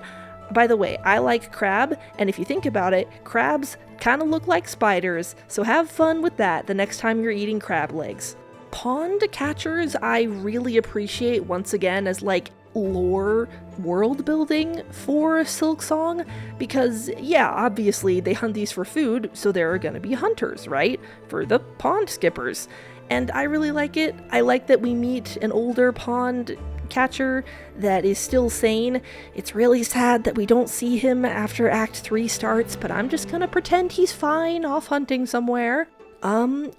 By the way, I like crab, and if you think about it, crabs kind of look like spiders, so have fun with that the next time you're eating crab legs. Pond catchers I really appreciate once again as like lore world building for Silksong, because yeah, obviously they hunt these for food, so there are gonna be hunters, right? For the pond skippers. And I really like it. I like that we meet an older pond catcher that is still sane. It's really sad that we don't see him after Act 3 starts, but I'm just gonna pretend he's fine off hunting somewhere.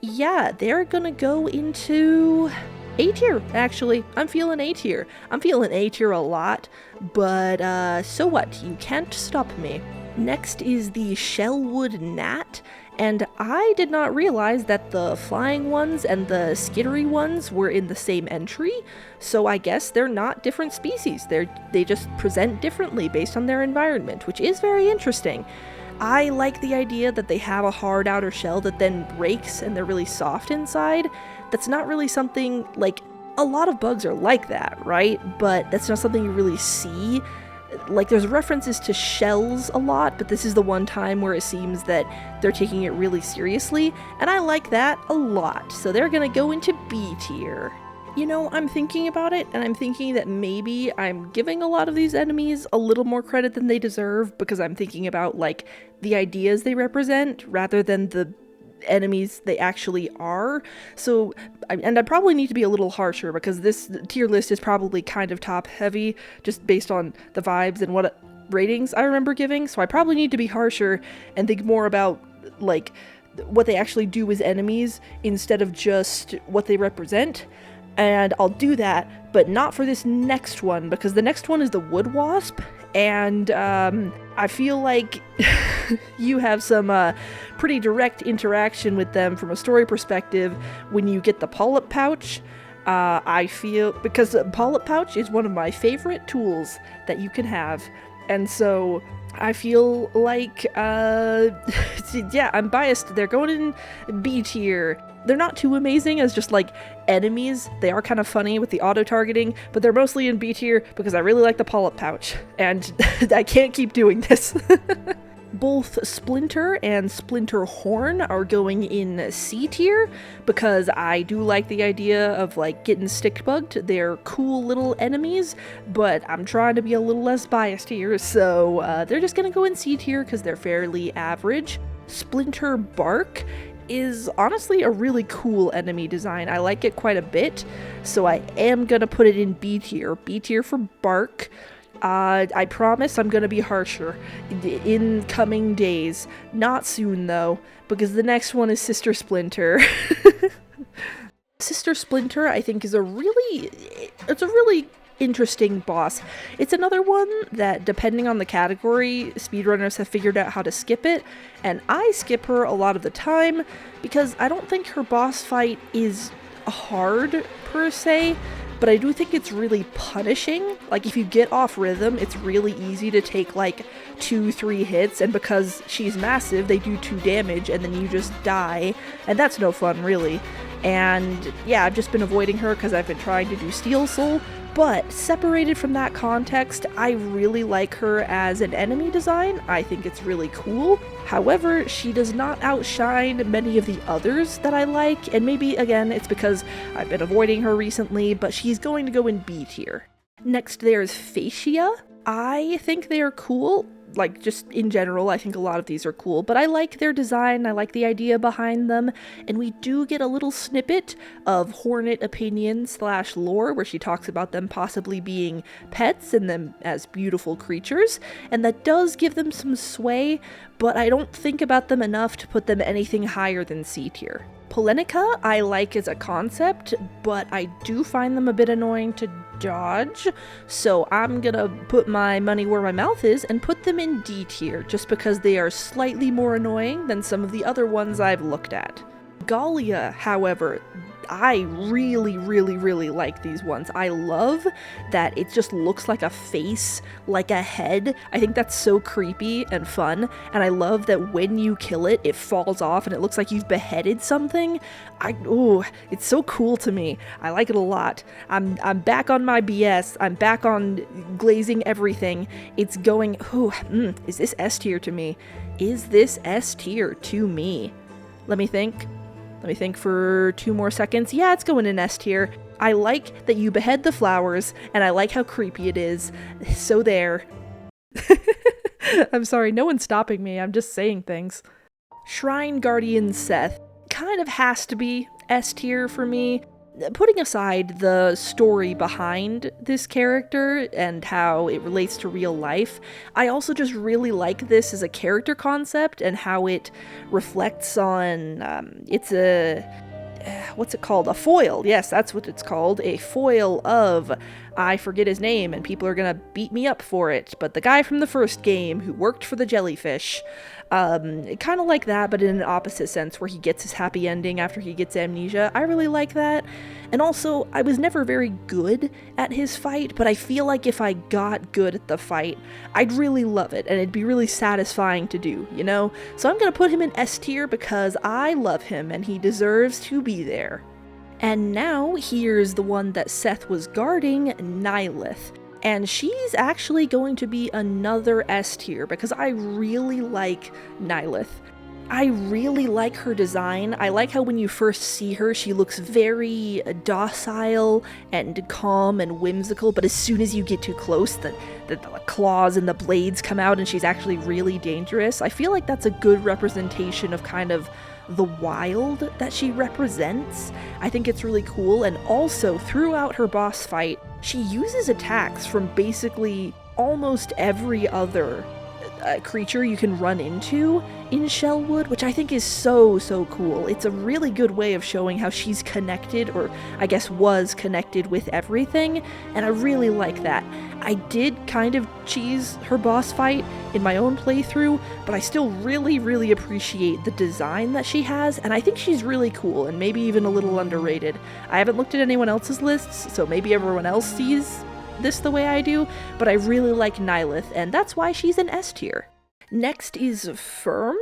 Yeah, they're gonna go into A tier, actually. I'm feeling A tier. I'm feeling A tier a lot, but so what? You can't stop me. Next is the Shellwood Gnat, and I did not realize that the flying ones and the skittery ones were in the same entry, so I guess they're not different species. They just present differently based on their environment, which is very interesting. I like the idea that they have a hard outer shell that then breaks and they're really soft inside. That's not really something, like, a lot of bugs are like that, right? But that's not something you really see. Like, there's references to shells a lot, but this is the one time where it seems that they're taking it really seriously, and I like that a lot, so they're gonna go into B tier. You know, I'm thinking about it, and I'm thinking that maybe I'm giving a lot of these enemies a little more credit than they deserve, because I'm thinking about, like, the ideas they represent, rather than the enemies they actually are. So, and I probably need to be a little harsher, because this tier list is probably kind of top heavy, just based on the vibes and what ratings I remember giving, so I probably need to be harsher and think more about, like, what they actually do as enemies, instead of just what they represent. And I'll do that, but not for this next one, because the next one is the Wood Wasp, and I feel like you have some pretty direct interaction with them from a story perspective when you get the Polyp Pouch. I feel, because Polyp Pouch is one of my favorite tools that you can have, and so I feel like, yeah, I'm biased. They're going in B tier. They're not too amazing as just, like, enemies. They are kind of funny with the auto-targeting, but they're mostly in B tier because I really like the Polyp Pouch, and I can't keep doing this. Both Splinter and Splinter Horn are going in C tier because I do like the idea of, like, getting stick-bugged. They're cool little enemies, but I'm trying to be a little less biased here, so they're just gonna go in C tier because they're fairly average. Splinter Bark is honestly a really cool enemy design. I like it quite a bit, so I am gonna put it in B tier. B tier for Bark. I promise I'm gonna be harsher in coming days. Not soon though, because the next one is Sister Splinter. Sister Splinter, I think, is a really interesting boss. It's another one that, depending on the category, speedrunners have figured out how to skip it, and I skip her a lot of the time because I don't think her boss fight is hard per se, but I do think it's really punishing. Like, if you get off rhythm, it's really easy to take, like, 2-3 hits, and because she's massive, they do 2 damage, and then you just die, and that's no fun, really. And yeah, I've just been avoiding her because I've been trying to do Steel Soul, but separated from that context, I really like her as an enemy design. I think it's really cool. However, she does not outshine many of the others that I like, and maybe, again, it's because I've been avoiding her recently, but she's going to go in B tier. Next, there's Fascia. I think they are cool. Like, just in general, I think a lot of these are cool, but I like their design, I like the idea behind them, and we do get a little snippet of Hornet opinion / lore where she talks about them possibly being pets and them as beautiful creatures, and that does give them some sway, but I don't think about them enough to put them anything higher than C tier. Polenica I like as a concept, but I do find them a bit annoying to dodge, so I'm gonna put my money where my mouth is and put them in D tier, just because they are slightly more annoying than some of the other ones I've looked at. Gallia, however, I really like these ones. I love that it just looks like a face, like a head. I think that's so creepy and fun, and I love that when you kill it, it falls off and it looks like you've beheaded something. It's so cool to me. I like it a lot. I'm back on my BS. I'm back on glazing everything. It's going, is this S tier to me? Is this S tier to me? Let me think for 2 more seconds. Yeah, it's going in S tier. I like that you behead the flowers, and I like how creepy it is. So there. I'm sorry, no one's stopping me. I'm just saying things. Shrine Guardian Seth kind of has to be S tier for me. Putting aside the story behind this character and how it relates to real life, I also just really like this as a character concept and how it reflects on, what's it called? A foil. Yes, that's what it's called. A foil of, I forget his name, and people are gonna beat me up for it, but the guy from the first game who worked for the jellyfish. Kind of like that, but in an opposite sense, where he gets his happy ending after he gets amnesia. I really like that. And also, I was never very good at his fight, but I feel like if I got good at the fight, I'd really love it, and it'd be really satisfying to do, you know? So I'm gonna put him in S tier because I love him, and he deserves to be there. And now, here's the one that Seth was guarding, Nyleth. And she's actually going to be another S tier because I really like Nyleth. I really like her design. I like how when you first see her, she looks very docile and calm and whimsical, but as soon as you get too close, the claws and the blades come out and she's actually really dangerous. I feel like that's a good representation of kind of the wild that she represents. I think it's really cool, and also throughout her boss fight, she uses attacks from basically almost every other creature you can run into in Shellwood, which I think is so cool. It's a really good way of showing how she's connected, or I guess was connected with everything, and I really like that. I did kind of cheese her boss fight in my own playthrough, but I still really appreciate the design that she has, and I think she's really cool and maybe even a little underrated. I haven't looked at anyone else's lists, so maybe everyone else sees this the way I do, but I really like Nyleth, and that's why she's an S tier. Next is Firm,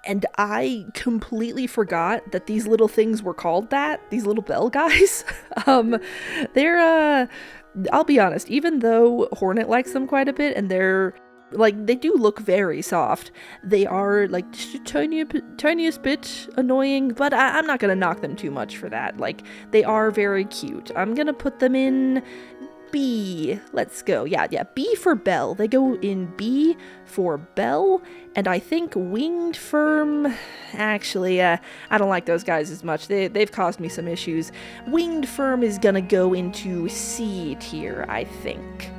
and I completely forgot that these little things were called that, these little bell guys. They're, I'll be honest, even though Hornet likes them quite a bit, and they're, like, they do look very soft, they are, like, just a tiniest bit annoying, but I'm not gonna knock them too much for that. Like, they are very cute. I'm gonna put them in B. Let's go. Yeah, B for Bell. They go in B for Bell, and I think Winged Firm, actually, I don't like those guys as much. They've caused me some issues. Winged Firm is gonna go into C tier, I think.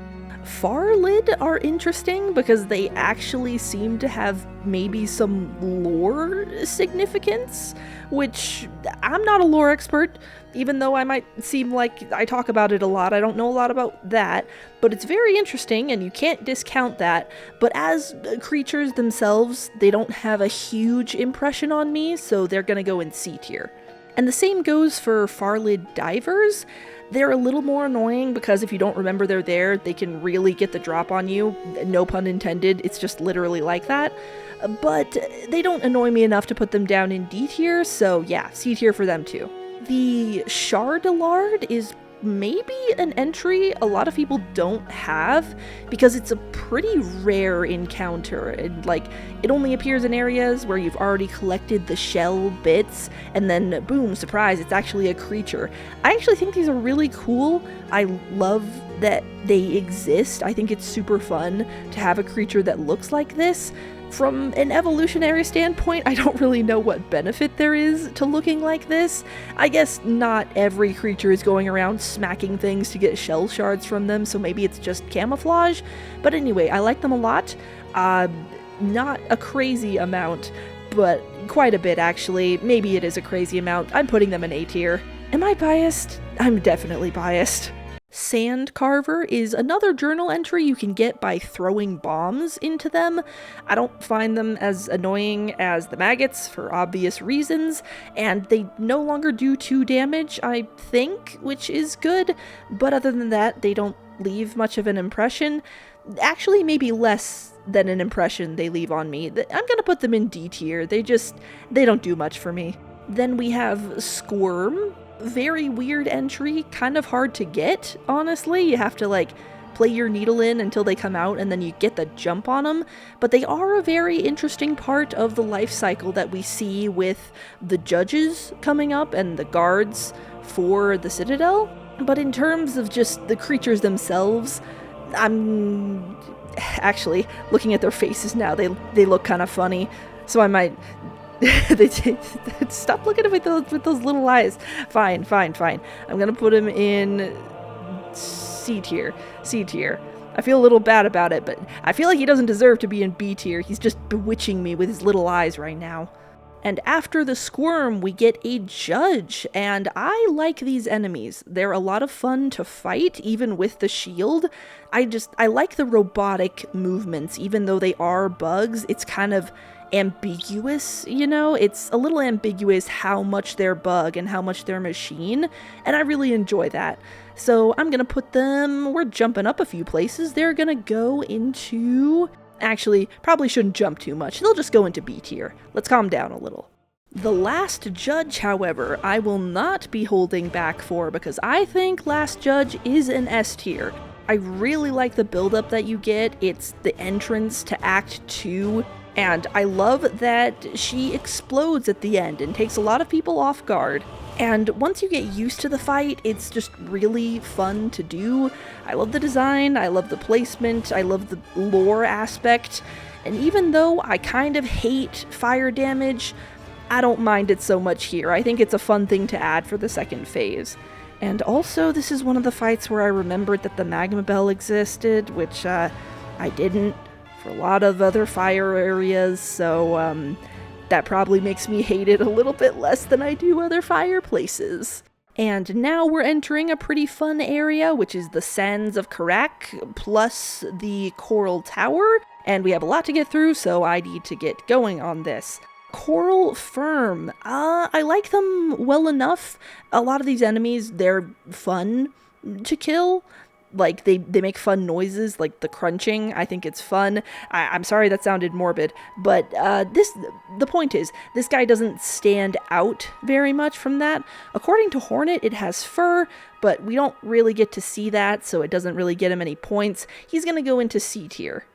Farlid are interesting because they actually seem to have maybe some lore significance, which I'm not a lore expert, even though I might seem like I talk about it a lot. I don't know a lot about that, but it's very interesting and you can't discount that. But as creatures themselves, they don't have a huge impression on me, so they're gonna go in C tier. And the same goes for Farlid Divers. They're a little more annoying because if you don't remember they're there, they can really get the drop on you. No pun intended, it's just literally like that. But they don't annoy me enough to put them down in D tier, so yeah, C tier for them too. The Chardellard is maybe an entry a lot of people don't have because it's a pretty rare encounter, and like it only appears in areas where you've already collected the shell bits, and then boom, surprise, it's actually a creature. I actually think these are really cool. I love that they exist. I think it's super fun to have a creature that looks like this. From an evolutionary standpoint, I don't really know what benefit there is to looking like this. I guess not every creature is going around smacking things to get shell shards from them, so maybe it's just camouflage. But anyway, I like them a lot. Not a crazy amount, but quite a bit actually. Maybe it is a crazy amount. I'm putting them in A tier. Am I biased? I'm definitely biased. Sand Carver is another journal entry you can get by throwing bombs into them. I don't find them as annoying as the maggots for obvious reasons, and they no longer do 2 damage, I think, which is good, but other than that, they don't leave much of an impression. Actually, maybe less than an impression they leave on me. I'm gonna put them in D tier. They don't do much for me. Then we have Squirm. Very weird entry, kind of hard to get, honestly. You have to like play your needle in until they come out and then you get the jump on them, but they are a very interesting part of the life cycle that we see with the judges coming up and the guards for the Citadel. But in terms of just the creatures themselves, I'm actually looking at their faces now, they look kind of funny, so I might stop looking at it with those little eyes. Fine. I'm gonna put him in C tier. I feel a little bad about it, but I feel like he doesn't deserve to be in B tier. He's just bewitching me with his little eyes right now. And after the Squirm, we get a Judge, and I like these enemies. They're a lot of fun to fight, even with the shield. I like the robotic movements, even though they are bugs. It's kind of ambiguous, you know? It's a little ambiguous how much they're bug and how much they're machine, and I really enjoy that. So I'm gonna put them, we're jumping up a few places. They're gonna go into... Actually, probably shouldn't jump too much. They'll just go into B tier. Let's calm down a little. The last Judge, however, I will not be holding back for because I think Last Judge is an S tier. I really like the buildup that you get. It's the entrance to Act 2, and I love that she explodes at the end and takes a lot of people off guard. And once you get used to the fight, it's just really fun to do. I love the design, I love the placement, I love the lore aspect, and even though I kind of hate fire damage, I don't mind it so much here. I think it's a fun thing to add for the second phase. And also, this is one of the fights where I remembered that the Magma Bell existed, which I didn't for a lot of other fire areas, so that probably makes me hate it a little bit less than I do other fireplaces. And now we're entering a pretty fun area, which is the Sands of Korak, plus the Coral Tower, and we have a lot to get through, so I need to get going on this. Coral Firm. I like them well enough. A lot of these enemies, they're fun to kill. Like, they make fun noises, like the crunching. I think it's fun. I'm sorry that sounded morbid, but the point is, this guy doesn't stand out very much from that. According to Hornet, it has fur, but we don't really get to see that, so it doesn't really get him any points. He's gonna go into C tier.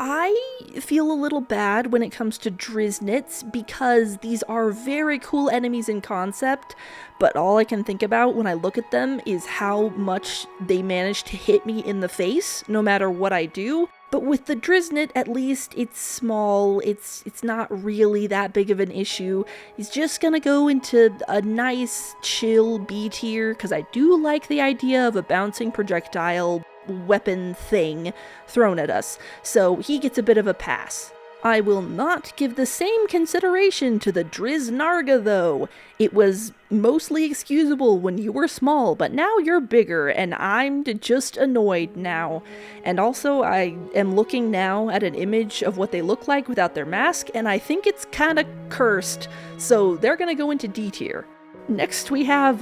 I feel a little bad when it comes to Driznits because these are very cool enemies in concept, but all I can think about when I look at them is how much they manage to hit me in the face no matter what I do. But with the Driznit, at least, it's small, it's not really that big of an issue. He's just gonna go into a nice, chill B tier, because I do like the idea of a bouncing projectile weapon thing thrown at us, so he gets a bit of a pass. I will not give the same consideration to the Driznarga though. It was mostly excusable when you were small, but now you're bigger and I'm just annoyed now. And also I am looking now at an image of what they look like without their mask, and I think it's kinda cursed, so they're gonna go into D tier. Next we have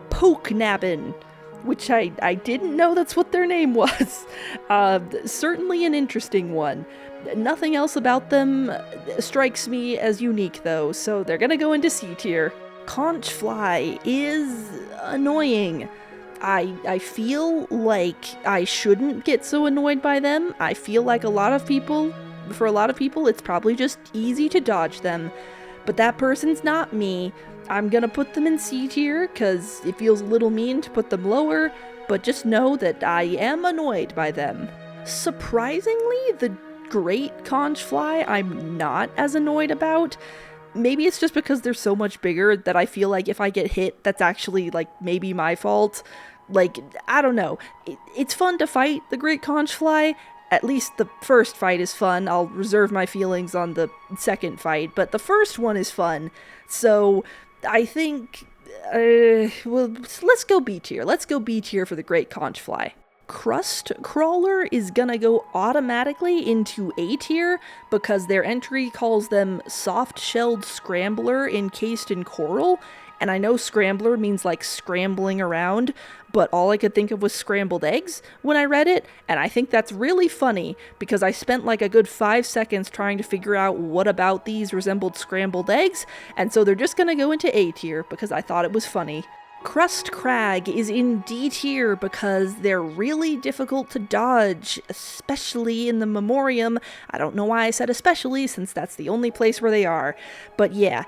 Pokenabbin, which I didn't know that's what their name was. Certainly an interesting one. Nothing else about them strikes me as unique though, so they're gonna go into C tier. Conchfly is annoying. I feel like I shouldn't get so annoyed by them. I feel like for a lot of people, it's probably just easy to dodge them. But that person's not me. I'm gonna put them in C tier, because it feels a little mean to put them lower, but just know that I am annoyed by them. Surprisingly, the Great Conchfly I'm not as annoyed about. Maybe it's just because they're so much bigger that I feel like if I get hit, that's actually, like, maybe my fault. Like, I don't know. It's fun to fight the Great Conchfly. At least the first fight is fun. I'll reserve my feelings on the second fight, but the first one is fun. So I think, well, let's go B tier. Let's go B tier for the Great Conchfly. Crust Crawler is gonna go automatically into A tier because their entry calls them soft-shelled scrambler encased in coral, and I know scrambler means like scrambling around, but all I could think of was scrambled eggs when I read it, and I think that's really funny because I spent like a good 5 seconds trying to figure out what about these resembled scrambled eggs, and so they're just gonna go into A tier because I thought it was funny. Crust Crag is in D tier because they're really difficult to dodge, especially in the Memoriam. I don't know why I said especially, since that's the only place where they are. But yeah,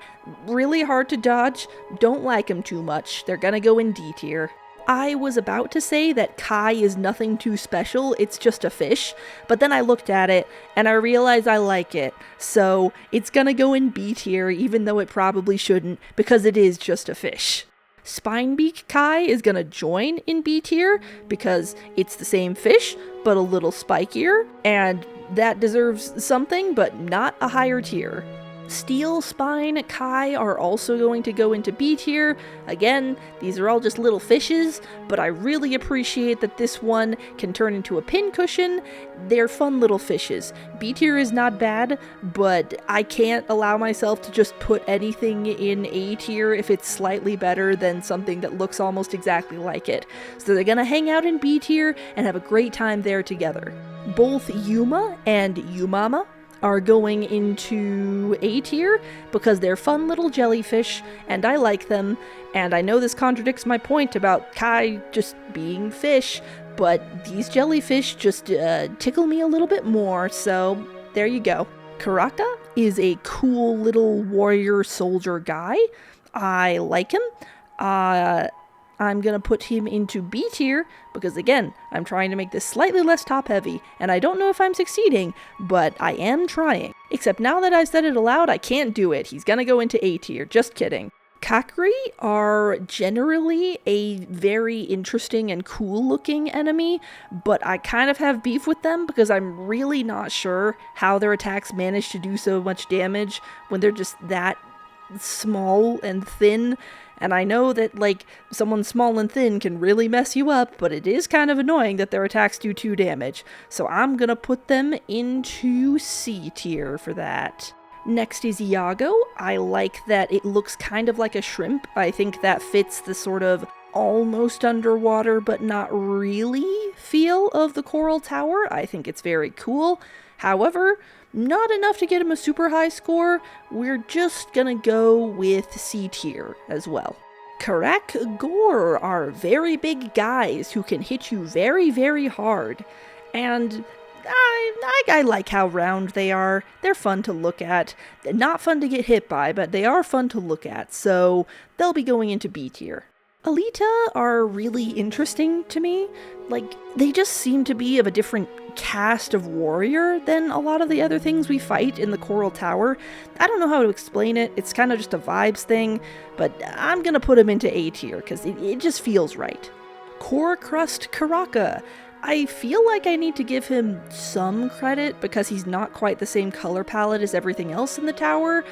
really hard to dodge, don't like them too much. They're gonna go in D tier. I was about to say that Kai is nothing too special, it's just a fish, but then I looked at it and I realized I like it. So it's gonna go in B tier even though it probably shouldn't, because it is just a fish. Spinebeak Kai is gonna join in B tier because it's the same fish, but a little spikier, and that deserves something, but not a higher tier. Steel Spine Kai are also going to go into B tier. Again, these are all just little fishes, but I really appreciate that this one can turn into a pincushion. They're fun little fishes. B tier is not bad, but I can't allow myself to just put anything in A tier if it's slightly better than something that looks almost exactly like it. So they're gonna hang out in B tier and have a great time there together. Both Yuma and Yumama are going into A tier because they're fun little jellyfish and I like them, and I know this contradicts my point about Kai just being fish, but these jellyfish just tickle me a little bit more, so there you go. Karaka is a cool little warrior soldier guy. I like him. I'm gonna put him into B tier because, again, I'm trying to make this slightly less top-heavy, and I don't know if I'm succeeding, but I am trying. Except now that I've said it aloud, I can't do it. He's gonna go into A tier, just kidding. Kakri are generally a very interesting and cool-looking enemy, but I kind of have beef with them because I'm really not sure how their attacks manage to do so much damage when they're just that small and thin. And I know that, like, someone small and thin can really mess you up, but it is kind of annoying that their attacks do 2 damage. So I'm gonna put them into C tier for that. Next is Iago. I like that it looks kind of like a shrimp. I think that fits the sort of almost underwater but not really feel of the Coral Tower. I think it's very cool. However, not enough to get him a super high score. We're just gonna go with C tier as well. Korak Gurr are very big guys who can hit you very, very hard. And I like how round they are. They're fun to look at. Not fun to get hit by, but they are fun to look at, so they'll be going into B tier. Alita are really interesting to me. Like, they just seem to be of a different cast of warrior than a lot of the other things we fight in the Coral Tower. I don't know how to explain it. It's kind of just a vibes thing, but I'm gonna put him into A tier because it just feels right. Core Crust Karaka. I feel like I need to give him some credit because he's not quite the same color palette as everything else in the tower,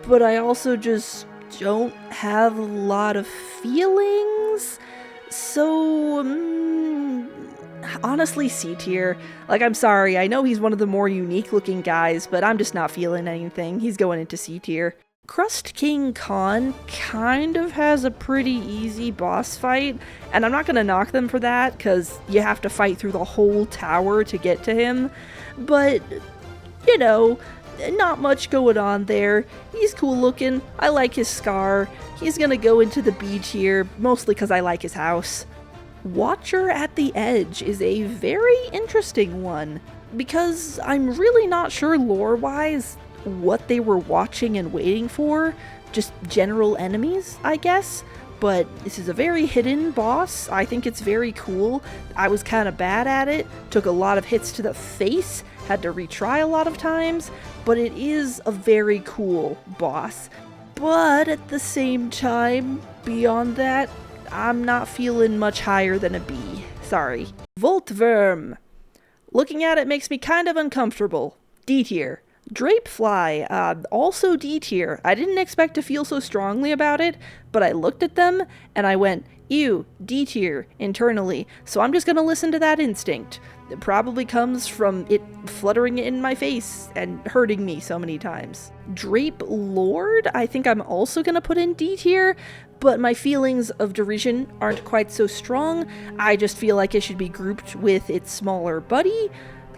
but I also just don't have a lot of feelings, so honestly C tier. Like, I'm sorry, I know he's one of the more unique looking guys, but I'm just not feeling anything. He's going into C tier. Crust King Khann kind of has a pretty easy boss fight, and I'm not gonna knock them for that because you have to fight through the whole tower to get to him, but you know, not much going on there. He's cool looking. I like his scar. He's gonna go into the B tier, mostly because I like his house. Watcher at the Edge is a very interesting one, because I'm really not sure lore-wise what they were watching and waiting for. Just general enemies, I guess. But this is a very hidden boss. I think it's very cool. I was kind of bad at it. Took a lot of hits to the face. Had to retry a lot of times. But it is a very cool boss. But at the same time, beyond that, I'm not feeling much higher than a B. Sorry. Voltvyrm. Looking at it makes me kind of uncomfortable. D tier. Drapefly, also D tier. I didn't expect to feel so strongly about it, but I looked at them and I went, ew, D tier, internally, so I'm just gonna listen to that instinct. It probably comes from it fluttering in my face and hurting me so many times. Drape Lord, I think I'm also gonna put in D tier, but my feelings of derision aren't quite so strong. I just feel like it should be grouped with its smaller buddy.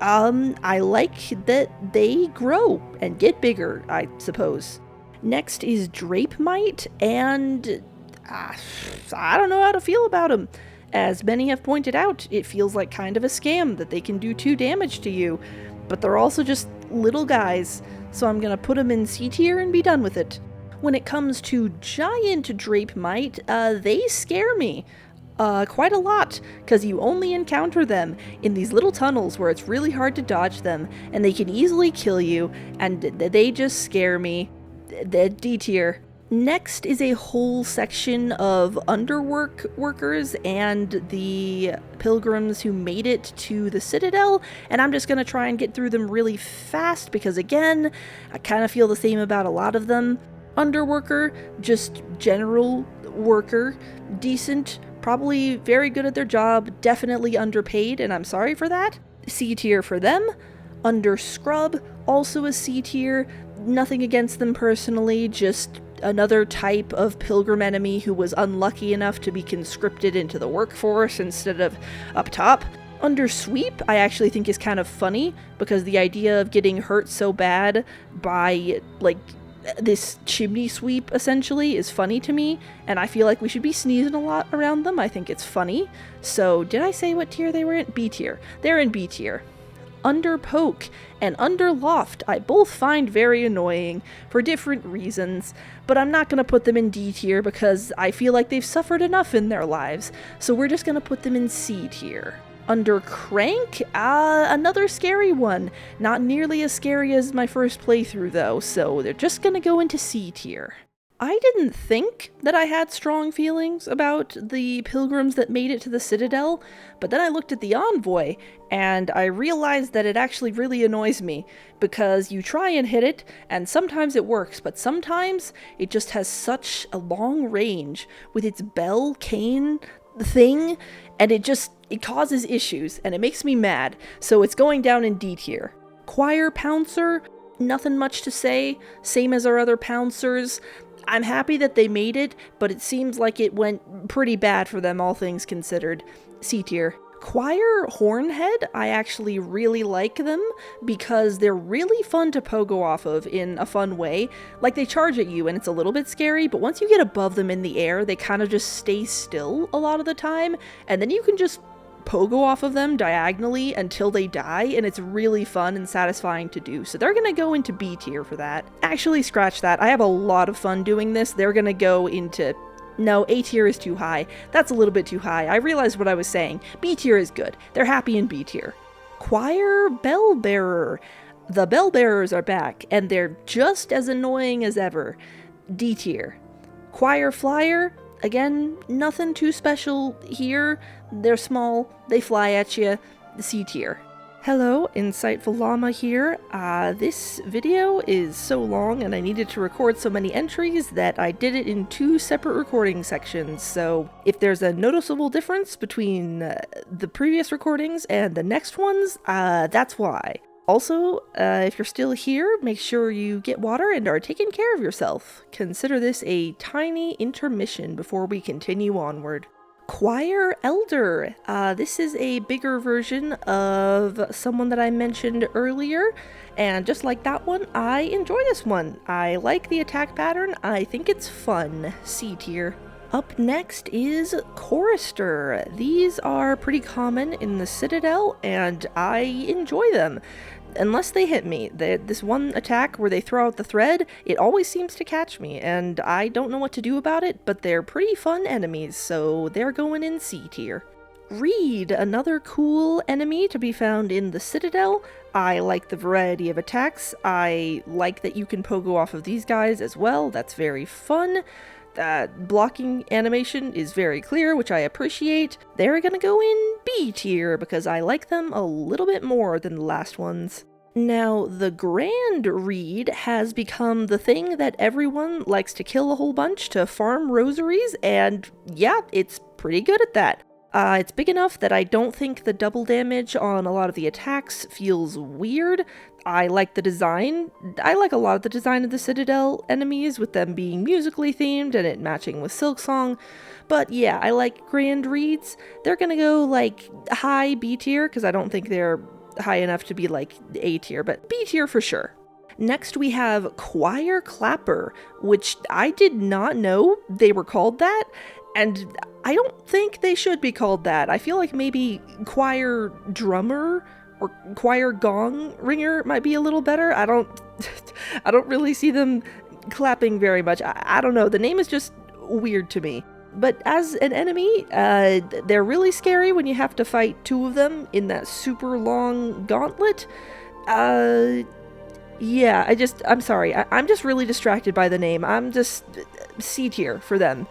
I like that they grow and get bigger, I suppose. Next is Drapemite, and I don't know how to feel about them. As many have pointed out, it feels like kind of a scam that they can do 2 damage to you, but they're also just little guys, so I'm gonna put them in C tier and be done with it. When it comes to Giant Drapemite, they scare me. Quite a lot, because you only encounter them in these little tunnels where it's really hard to dodge them, and they can easily kill you, and they just scare me. D tier. Next is a whole section of underwork workers and the pilgrims who made it to the Citadel, and I'm just going to try and get through them really fast because, again, I kind of feel the same about a lot of them. Underworker, just general worker, decent, probably very good at their job, definitely underpaid, and I'm sorry for that. C tier for them. Under scrub, also a C tier, nothing against them personally, just another type of pilgrim enemy who was unlucky enough to be conscripted into the workforce instead of up top. Under sweep, I actually think is kind of funny because the idea of getting hurt so bad by, like, this chimney sweep essentially is funny to me, and I feel like we should be sneezing a lot around them. I think it's funny. So did I say what tier they were in? B tier. They're in B tier. Under poke and under loft I both find very annoying for different reasons, but I'm not going to put them in D tier because I feel like they've suffered enough in their lives, so we're just going to put them in C tier. Under crank, another scary one. Not nearly as scary as my first playthrough though, so they're just going to go into C tier. I didn't think that I had strong feelings about the pilgrims that made it to the Citadel, but then I looked at the envoy, and I realized that it actually really annoys me, because you try and hit it, and sometimes it works, but sometimes it just has such a long range with its bell cane thing, and it causes issues, and it makes me mad, so it's going down in D tier. Choir Pouncer, nothing much to say, same as our other Pouncers. I'm happy that they made it, but it seems like it went pretty bad for them, all things considered. C tier. Choir Hornhead, I actually really like them because they're really fun to pogo off of in a fun way. Like, they charge at you and it's a little bit scary, but once you get above them in the air, they kind of just stay still a lot of the time, and then you can just pogo off of them diagonally until they die, and it's really fun and satisfying to do. So they're gonna go into B tier for that. Actually, scratch that. I have a lot of fun doing this. They're gonna go into... No, A tier is too high. That's a little bit too high. I realized what I was saying. B tier is good. They're happy in B tier. Choir Bellbearer. The Bellbearers are back, and they're just as annoying as ever. D tier. Choir Flyer. Again, nothing too special here. They're small, they fly at you. C tier. Hello, Insightful Llama here. This video is so long and I needed to record so many entries that I did it in 2 separate recording sections, so if there's a noticeable difference between the previous recordings and the next ones, that's why. Also, if you're still here, make sure you get water and are taking care of yourself. Consider this a tiny intermission before we continue onward. Choir Elder. This is a bigger version of someone that I mentioned earlier, and just like that one, I enjoy this one. I like the attack pattern. I think it's fun. C tier. Up next is Chorister. These are pretty common in the Citadel, and I enjoy them. Unless they hit me. This one attack where they throw out the thread, it always seems to catch me, and I don't know what to do about it, but they're pretty fun enemies, so they're going in C tier. Reed, another cool enemy to be found in the Citadel. I like the variety of attacks. I like that you can pogo off of these guys as well. That's very fun. That blocking animation is very clear, which I appreciate. They're gonna go in B tier because I like them a little bit more than the last ones. Now, the Grand Reed has become the thing that everyone likes to kill a whole bunch to farm rosaries, and yeah, it's pretty good at that. It's big enough that I don't think the double damage on a lot of the attacks feels weird. I like the design. I like a lot of the design of the Citadel enemies, with them being musically themed and it matching with Silksong. But yeah, I like Grand Reeds. They're gonna go like high B tier, because I don't think they're high enough to be like A tier, but B tier for sure. Next we have Choir Clapper, which I did not know they were called that, and I don't think they should be called that. I feel like maybe Choir Drummer or Choir Gong Ringer might be a little better. I don't really see them clapping very much. I don't know. The name is just weird to me. But as an enemy, they're really scary when you have to fight 2 of them in that super long gauntlet. Yeah, I'm sorry. I'm just really distracted by the name. C tier for them.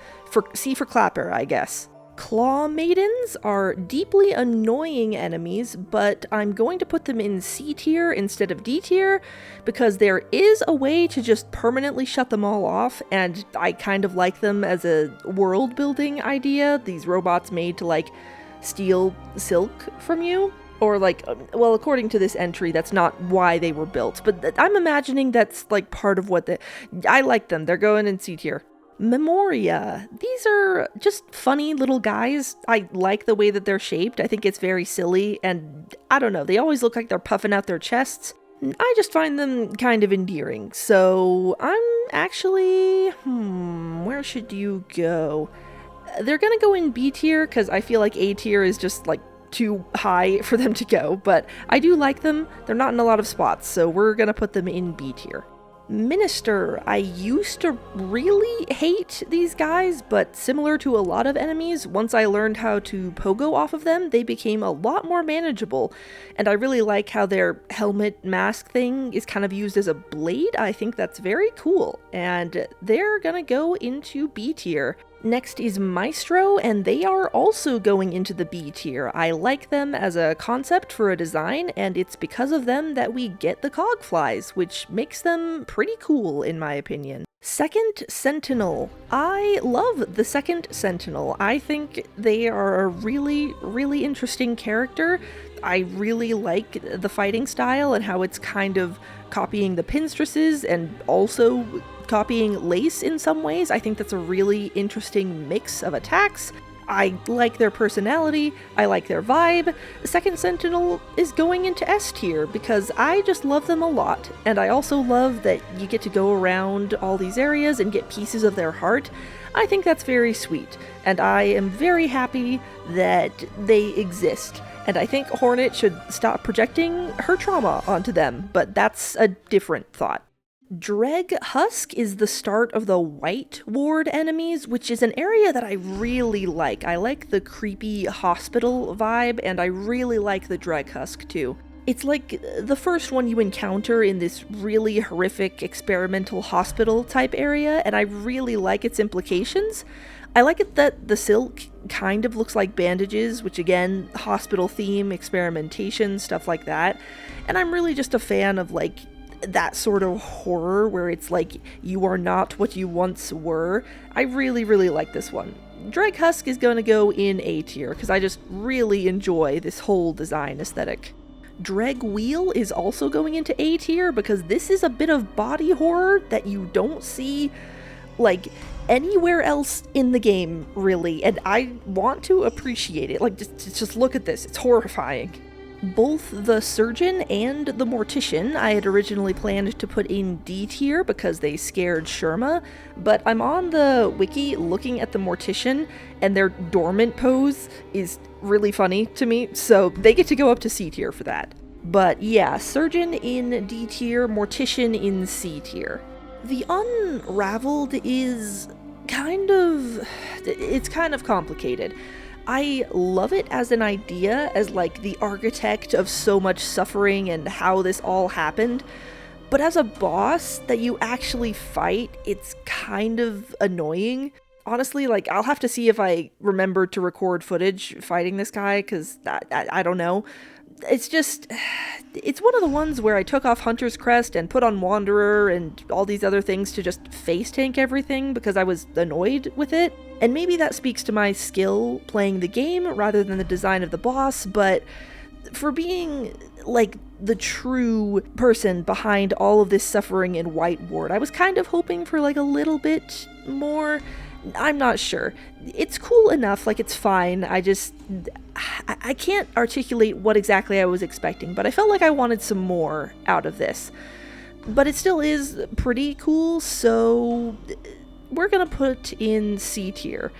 C for Clapper, I guess. Claw Maidens are deeply annoying enemies, but I'm going to put them in C tier instead of D tier, because there is a way to just permanently shut them all off, and I kind of like them as a world building idea. These robots made to, like, steal silk from you. Or, like, well, according to this entry, that's not why they were built, but I'm imagining that's, like, part of what I like them. They're going in C tier. Memoria. These are just funny little guys. I like the way that they're shaped. I think it's very silly, and I don't know, they always look like they're puffing out their chests. I just find them kind of endearing. So I'm actually, where should you go? They're gonna go in B tier, because I feel like A tier is just, like, too high for them to go, but I do like them. They're not in a lot of spots, so we're gonna put them in B tier. Minister. I used to really hate these guys, but similar to a lot of enemies, once I learned how to pogo off of them, they became a lot more manageable, and I really like how their helmet mask thing is kind of used as a blade. I think that's very cool, and they're gonna go into B tier. Next is Maestro, and they are also going into the B tier. I like them as a concept for a design, and it's because of them that we get the Cogflies, which makes them pretty cool in my opinion. Second Sentinel. I love the Second Sentinel. I think they are a really, really interesting character. I really like the fighting style and how it's kind of copying the Pinstresses and also copying Lace in some ways. I think that's a really interesting mix of attacks. I like their personality, I like their vibe. Second Sentinel is going into S tier because I just love them a lot, and I also love that you get to go around all these areas and get pieces of their heart. I think that's very sweet, and I am very happy that they exist. And I think Hornet should stop projecting her trauma onto them, but that's a different thought. Dreg Husk is the start of the White Ward enemies, which is an area that I really like. I like the creepy hospital vibe, and I really like the Dreg Husk too. It's like the first one you encounter in this really horrific experimental hospital type area, and I really like its implications. I like it that the silk kind of looks like bandages, which again, hospital theme, experimentation, stuff like that. And I'm really just a fan of like that sort of horror where it's like you are not what you once were. I really, really like this one. Dreg Husk is going to go in A tier because I just really enjoy this whole design aesthetic. Dreg Wheel is also going into A tier because this is a bit of body horror that you don't see like anywhere else in the game, really, and I want to appreciate it. Like, just look at this, it's horrifying. Both the Surgeon and the Mortician I had originally planned to put in D tier because they scared Sherma, but I'm on the wiki looking at the Mortician, and their dormant pose is really funny to me, so they get to go up to C tier for that. But yeah, Surgeon in D tier, Mortician in C tier. The Unraveled is kind of complicated. I love it as an idea, as like the architect of so much suffering and how this all happened, but as a boss that you actually fight, it's kind of annoying. Honestly, like, I'll have to see if I remember to record footage fighting this guy, because I don't know. It's just, it's one of the ones where I took off Hunter's Crest and put on Wanderer and all these other things to just face tank everything because I was annoyed with it. And maybe that speaks to my skill playing the game rather than the design of the boss, but for being like the true person behind all of this suffering in White Ward, I was kind of hoping for like a little bit more. I'm not sure. It's cool enough, like it's fine. I can't articulate what exactly I was expecting, but I felt like I wanted some more out of this. But it still is pretty cool, so we're gonna put in C tier.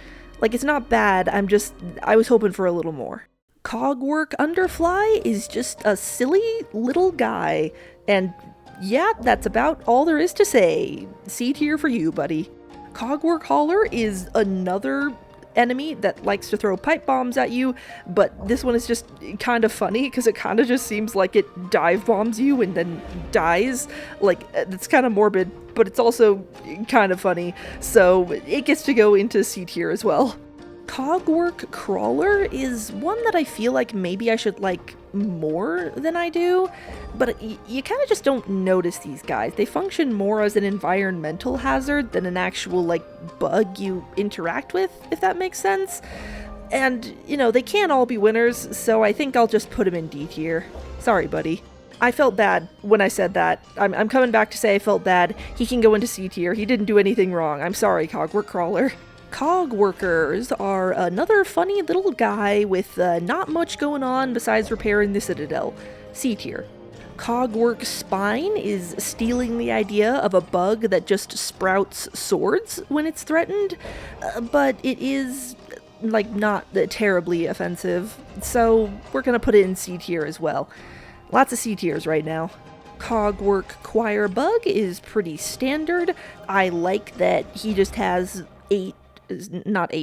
Like, it's not bad, I was hoping for a little more. Cogwork Underfly is just a silly little guy, and yeah, that's about all there is to say. C tier for you, buddy. Cogwork Hauler is another enemy that likes to throw pipe bombs at you, but this one is just kind of funny because it kind of just seems like it dive bombs you and then dies. Like, it's kind of morbid, but it's also kind of funny, so it gets to go into C tier as well. Cogwork Crawler is one that I feel like maybe I should like more than I do, but you kind of just don't notice these guys. They function more as an environmental hazard than an actual like bug you interact with, if that makes sense. And, you know, they can't all be winners, so I think I'll just put him in D tier. Sorry, buddy. I felt bad when I said that. I'm coming back to say I felt bad. He can go into C tier. He didn't do anything wrong. I'm sorry, Cogwork Crawler. Cog workers are another funny little guy with not much going on besides repairing the Citadel. C tier. Cogwork Spine is stealing the idea of a bug that just sprouts swords when it's threatened, but it is like not terribly offensive, so we're gonna put it in C tier as well. Lots of C tiers right now. Cogwork Choir Bug is pretty standard. I like that he just has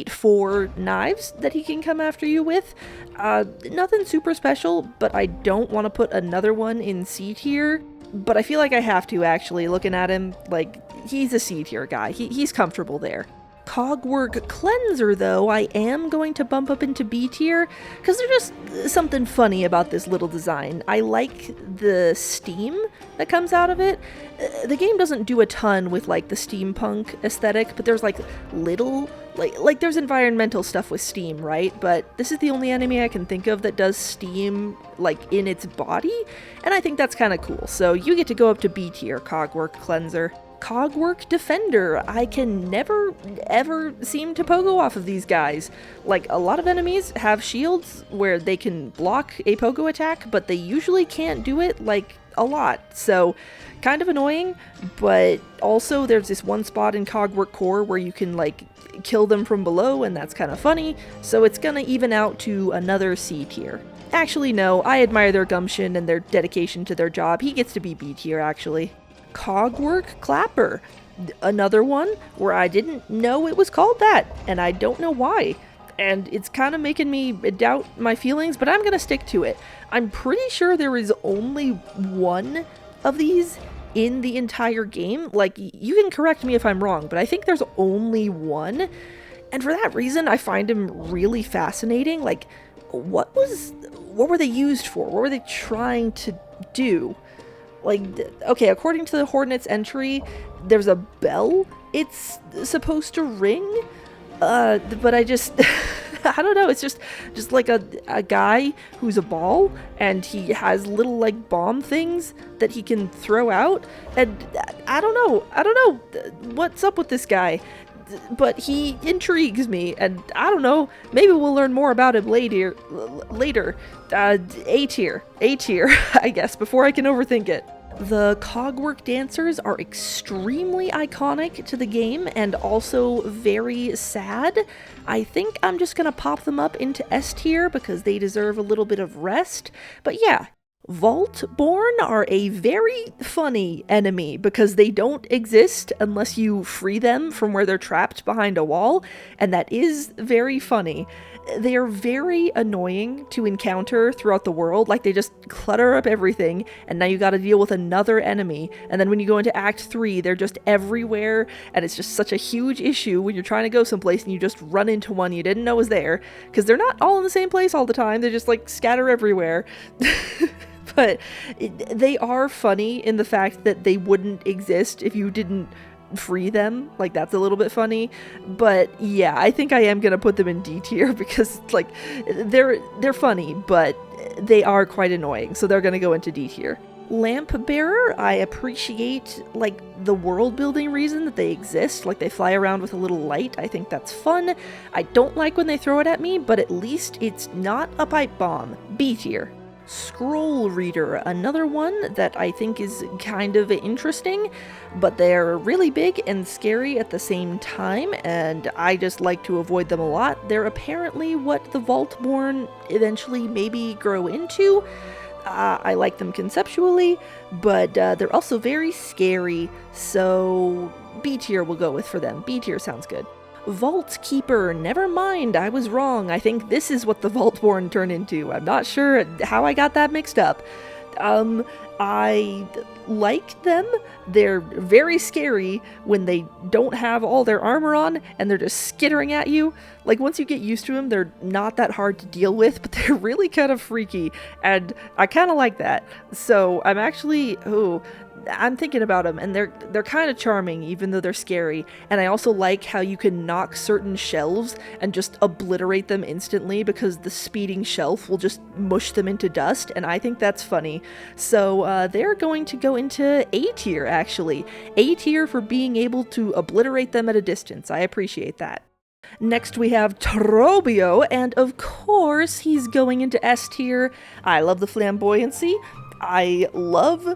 4 knives that he can come after you with. Nothing super special, but I don't want to put another one in C tier. But I feel like I have to, actually, looking at him. Like, he's a C tier guy. He's comfortable there. Cogwork Cleanser, though, I am going to bump up into B tier, because there's just something funny about this little design. I like the steam that comes out of it. The game doesn't do a ton with, like, the steampunk aesthetic, but there's, like, little, like there's environmental stuff with steam, right? But this is the only enemy I can think of that does steam, like, in its body, and I think that's kind of cool. So you get to go up to B tier, Cogwork Cleanser. Cogwork Defender. I can never, ever seem to pogo off of these guys. Like, a lot of enemies have shields where they can block a pogo attack, but they usually can't do it, like, a lot. So, kind of annoying, but also there's this one spot in Cogwork Core where you can, like, kill them from below, and that's kind of funny, so it's gonna even out to another C tier. Actually, no, I admire their gumption and their dedication to their job. He gets to be B tier, actually. Cogwork Clapper. Another one where I didn't know it was called that, and I don't know why. And it's kind of making me doubt my feelings, but I'm going to stick to it. I'm pretty sure there is only one of these in the entire game. Like, you can correct me if I'm wrong, but I think there's only one. And for that reason, I find him really fascinating. Like, what were they used for? What were they trying to do? Like, okay, according to the Hornet's entry, there's a bell it's supposed to ring, but I just, I don't know, it's just like a guy who's a ball, and he has little, like, bomb things that he can throw out, and I don't know what's up with this guy, but he intrigues me, and I don't know, maybe we'll learn more about him later. A tier, I guess, before I can overthink it. The Cogwork Dancers are extremely iconic to the game and also very sad. I think I'm just gonna pop them up into S tier because they deserve a little bit of rest. But yeah, Voltborn are a very funny enemy because they don't exist unless you free them from where they're trapped behind a wall, and that is very funny. They are very annoying to encounter throughout the world. Like, they just clutter up everything, and now you gotta deal with another enemy, and then when you go into Act 3, they're just everywhere, and it's just such a huge issue when you're trying to go someplace and you just run into one you didn't know was there, because they're not all in the same place all the time, they just, like, scatter everywhere. But they are funny in the fact that they wouldn't exist if you didn't free them. Like, that's a little bit funny, but yeah, I think I am gonna put them in D tier because, like, they're funny, but they are quite annoying, so they're gonna go into D tier. Lamp Bearer, I appreciate, like, the world building reason that they exist. Like, they fly around with a little light. I think that's fun. I don't like when they throw it at me, but at least it's not a pipe bomb. B tier. Scroll Reader, another one that I think is kind of interesting, but they're really big and scary at the same time, and I just like to avoid them a lot. They're apparently what the Voltborn eventually maybe grow into. I like them conceptually, but they're also very scary, so B tier we'll go with for them. B tier sounds good. Vault Keeper, never mind, I was wrong. I think this is what the Voltborn turn into. I'm not sure how I got that mixed up. I like them. They're very scary when they don't have all their armor on and they're just skittering at you. Like, once you get used to them, they're not that hard to deal with, but they're really kind of freaky, and I kind of like that. So I'm actually, I'm thinking about them, and they're kind of charming, even though they're scary. And I also like how you can knock certain shelves and just obliterate them instantly, because the speeding shelf will just mush them into dust, and I think that's funny. So they're going to go into A tier, actually. A tier for being able to obliterate them at a distance. I appreciate that. Next we have Trobio, and of course he's going into S tier. I love the flamboyancy. I love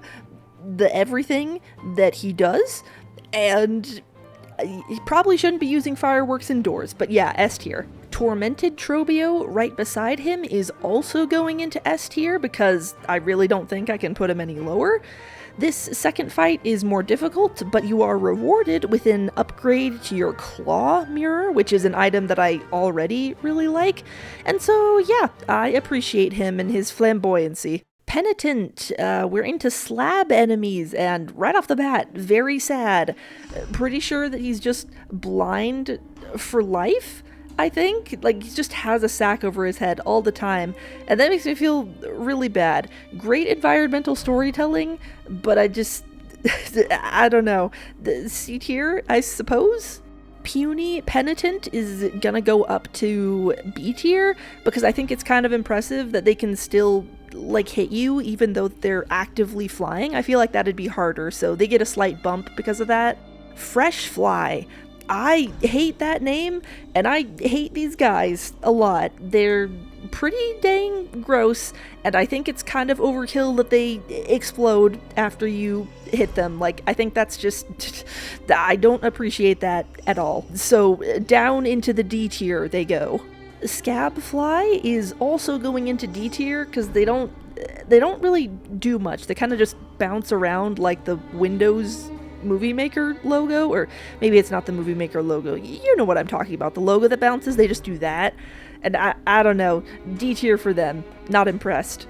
the everything that he does, and he probably shouldn't be using fireworks indoors, but yeah, S tier. Tormented Trobio right beside him is also going into S tier, because I really don't think I can put him any lower. This second fight is more difficult, but you are rewarded with an upgrade to your claw mirror, which is an item that I already really like, and so yeah, I appreciate him and his flamboyancy. Penitent, we're into slab enemies, and right off the bat, very sad. Pretty sure that he's just blind for life, I think. Like, he just has a sack over his head all the time, and that makes me feel really bad. Great environmental storytelling, but I just, I don't know. The C tier, I suppose? Puny Penitent is gonna go up to B tier, because I think it's kind of impressive that they can still like hit you even though they're actively flying. I feel like that'd be harder, so they get a slight bump because of that. Fresh Fly. I hate that name, and I hate these guys a lot. They're pretty dang gross, and I think it's kind of overkill that they explode after you hit them. Like, I think that's just, I don't appreciate that at all. So down into the D tier they go. Scabfly is also going into D tier, because they don't really do much. They kind of just bounce around like the Windows Movie Maker logo, or maybe it's not the Movie Maker logo. You know what I'm talking about. The logo that bounces, they just do that. And I don't know. D tier for them. Not impressed.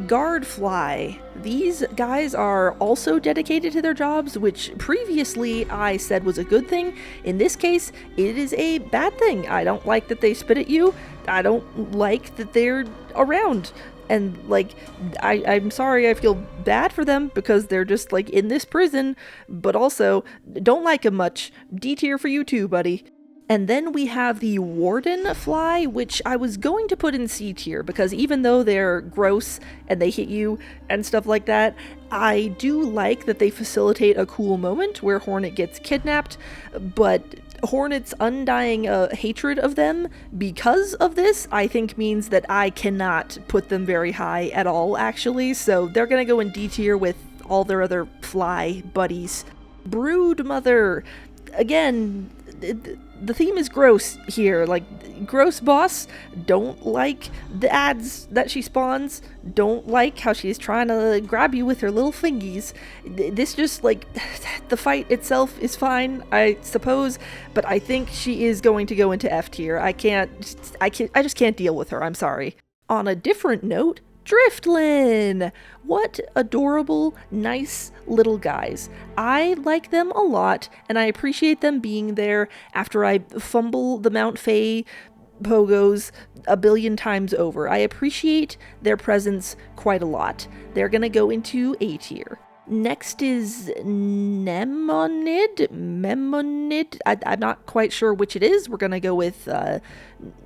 Guardfly. These guys are also dedicated to their jobs, which previously I said was a good thing. In this case, it is a bad thing. I don't like that they spit at you. I don't like that they're around. And, like, I'm sorry, I feel bad for them because they're just, like, in this prison, but also don't like them much. D tier for you too, buddy. And then we have the Warden Fly, which I was going to put in C tier, because even though they're gross and they hit you and stuff like that, I do like that they facilitate a cool moment where Hornet gets kidnapped, but Hornet's undying hatred of them because of this, I think, means that I cannot put them very high at all, actually, so they're gonna go in D tier with all their other fly buddies. Broodmother. Again, the theme is gross here. Like, gross boss. Don't like the ads that she spawns. Don't like how she's trying to grab you with her little fingies. This just, like, the fight itself is fine, I suppose, but I think she is going to go into F tier. I just can't deal with her. I'm sorry. On a different note, Driftlin! What adorable, nice little guys. I like them a lot, and I appreciate them being there after I fumble the Mount Fae pogos a billion times over. I appreciate their presence quite a lot. They're gonna go into A tier. Next is Memonid. I'm not quite sure which it is. We're gonna go with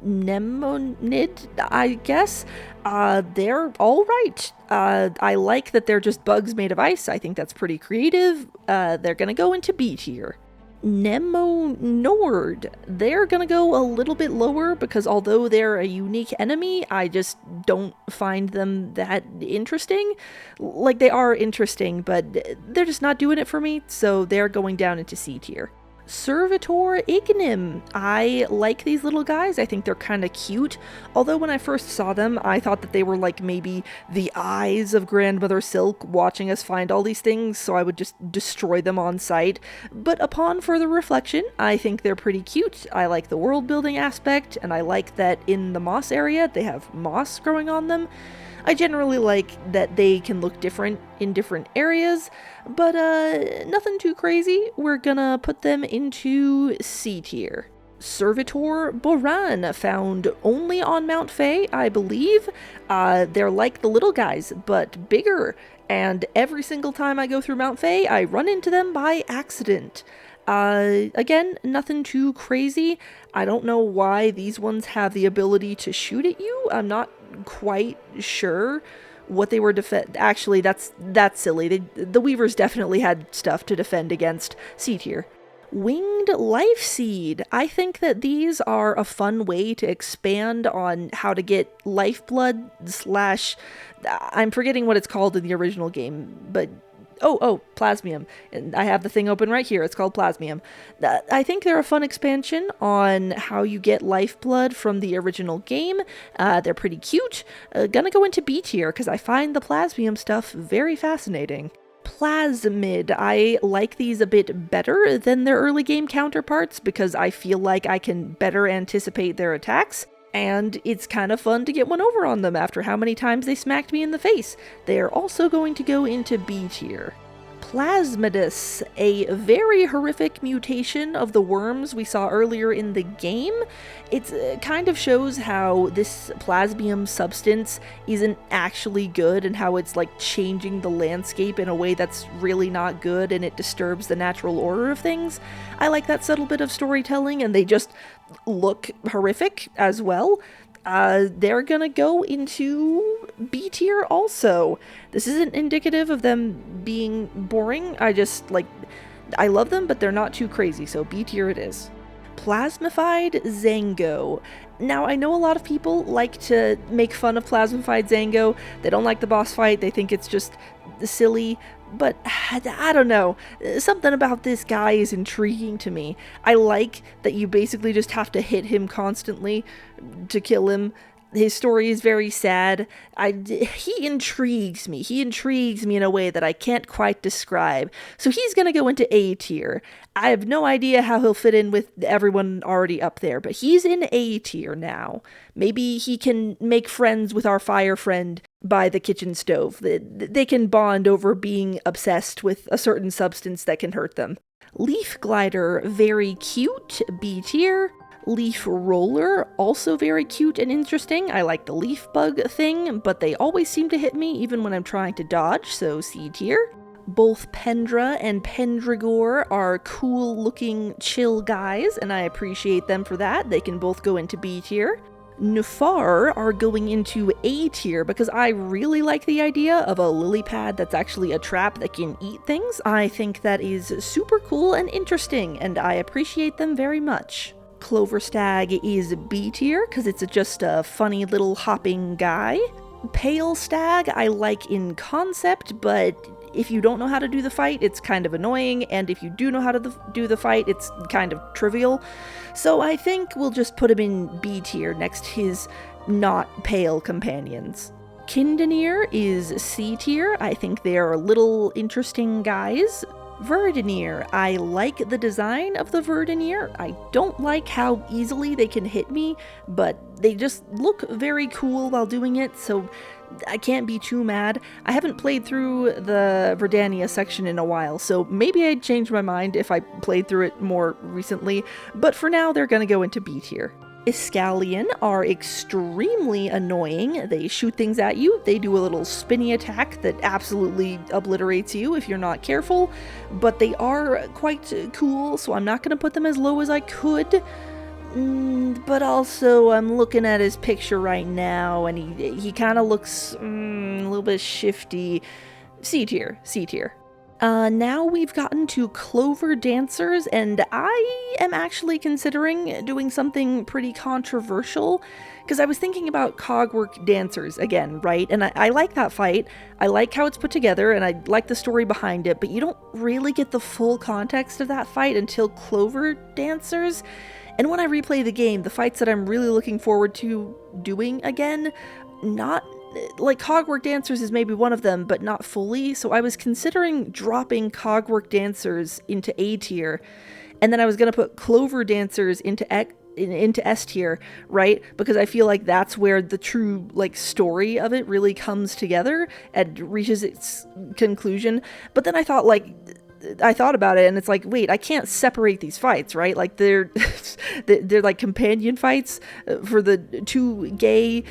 Memonid, I guess. They're all right. I like that they're just bugs made of ice. I think that's pretty creative. They're gonna go into B tier. Nord. They're gonna go a little bit lower because although they're a unique enemy, I just don't find them that interesting. Like, they are interesting, but they're just not doing it for me, so they're going down into C tier. Servitor Ignim. I like these little guys. I think they're kind of cute. Although when I first saw them, I thought that they were like maybe the eyes of Grandmother Silk watching us find all these things, so I would just destroy them on sight. But upon further reflection, I think they're pretty cute. I like the world building aspect, and I like that in the moss area, they have moss growing on them. I generally like that they can look different in different areas, but nothing too crazy. We're gonna put them into C tier. Servitor Boran, found only on Mount Fae, I believe. They're like the little guys, but bigger, and every single time I go through Mount Fae, I run into them by accident. Again, nothing too crazy. I don't know why these ones have the ability to shoot at you. I'm not quite sure what they were actually, that's silly. The Weavers definitely had stuff to defend against. C tier. Winged Life Seed. I think that these are a fun way to expand on how to get lifeblood / I'm forgetting what it's called in the original game, but Plasmium. And I have the thing open right here. It's called Plasmium. I think they're a fun expansion on how you get lifeblood from the original game. They're pretty cute. Gonna go into B tier because I find the Plasmium stuff very fascinating. Plasmid. I like these a bit better than their early game counterparts because I feel like I can better anticipate their attacks. And it's kind of fun to get one over on them after how many times they smacked me in the face. They are also going to go into B tier. Plasmidus, a very horrific mutation of the worms we saw earlier in the game. It kind of shows how this plasmium substance isn't actually good and how it's like changing the landscape in a way that's really not good and it disturbs the natural order of things. I like that subtle bit of storytelling, and they just look horrific as well. They're gonna go into B tier also. This isn't indicative of them being boring. I love them, but they're not too crazy, so B tier it is. Plasmified Zango. Now, I know a lot of people like to make fun of Plasmified Zango. They don't like the boss fight. They think it's just silly. But I don't know. Something about this guy is intriguing to me. I like that you basically just have to hit him constantly to kill him. His story is very sad. He intrigues me. He intrigues me in a way that I can't quite describe. So he's going to go into A tier. I have no idea how he'll fit in with everyone already up there, but he's in A tier now. Maybe he can make friends with our fire friend by the kitchen stove. They can bond over being obsessed with a certain substance that can hurt them. Leaf Glider, very cute, B tier. Leaf Roller, also very cute and interesting. I like the leaf bug thing, but they always seem to hit me even when I'm trying to dodge, so C tier. Both Pendra and Pendragor are cool looking chill guys, and I appreciate them for that. They can both go into B tier. Nufar are going into A tier because I really like the idea of a lily pad that's actually a trap that can eat things. I think that is super cool and interesting, and I appreciate them very much. Clover Stag is B tier because it's just a funny little hopping guy. Pale Stag I like in concept, but if you don't know how to do the fight, it's kind of annoying, and if you do know how to do the fight, it's kind of trivial. So I think we'll just put him in B tier next to his not pale companions. Kindaneer is C tier. I think they are little interesting guys. Verdineer. I like the design of the Verdineer. I don't like how easily they can hit me, but they just look very cool while doing it, so I can't be too mad. I haven't played through the Verdania section in a while, so maybe I'd change my mind if I played through it more recently, but for now they're gonna go into B tier. Iskalian are extremely annoying. They shoot things at you. They do a little spinny attack that absolutely obliterates you if you're not careful, but they are quite cool, so I'm not going to put them as low as I could. But also, I'm looking at his picture right now, and he kind of looks a little bit shifty. C tier, C tier. Now we've gotten to Clover Dancers, and I am actually considering doing something pretty controversial, because I was thinking about Cogwork Dancers again, right? And I like that fight, I like how it's put together, and I like the story behind it, but you don't really get the full context of that fight until Clover Dancers. And when I replay the game, the fights that I'm really looking forward to doing again, not like Cogwork Dancers is maybe one of them, but not fully, so I was considering dropping Cogwork Dancers into A tier, and then I was going to put Clover Dancers into S tier, right? Because I feel like that's where the true, like, story of it really comes together and reaches its conclusion. But then I thought about it, and it's like, wait, I can't separate these fights, right? Like, they're like companion fights for the two gay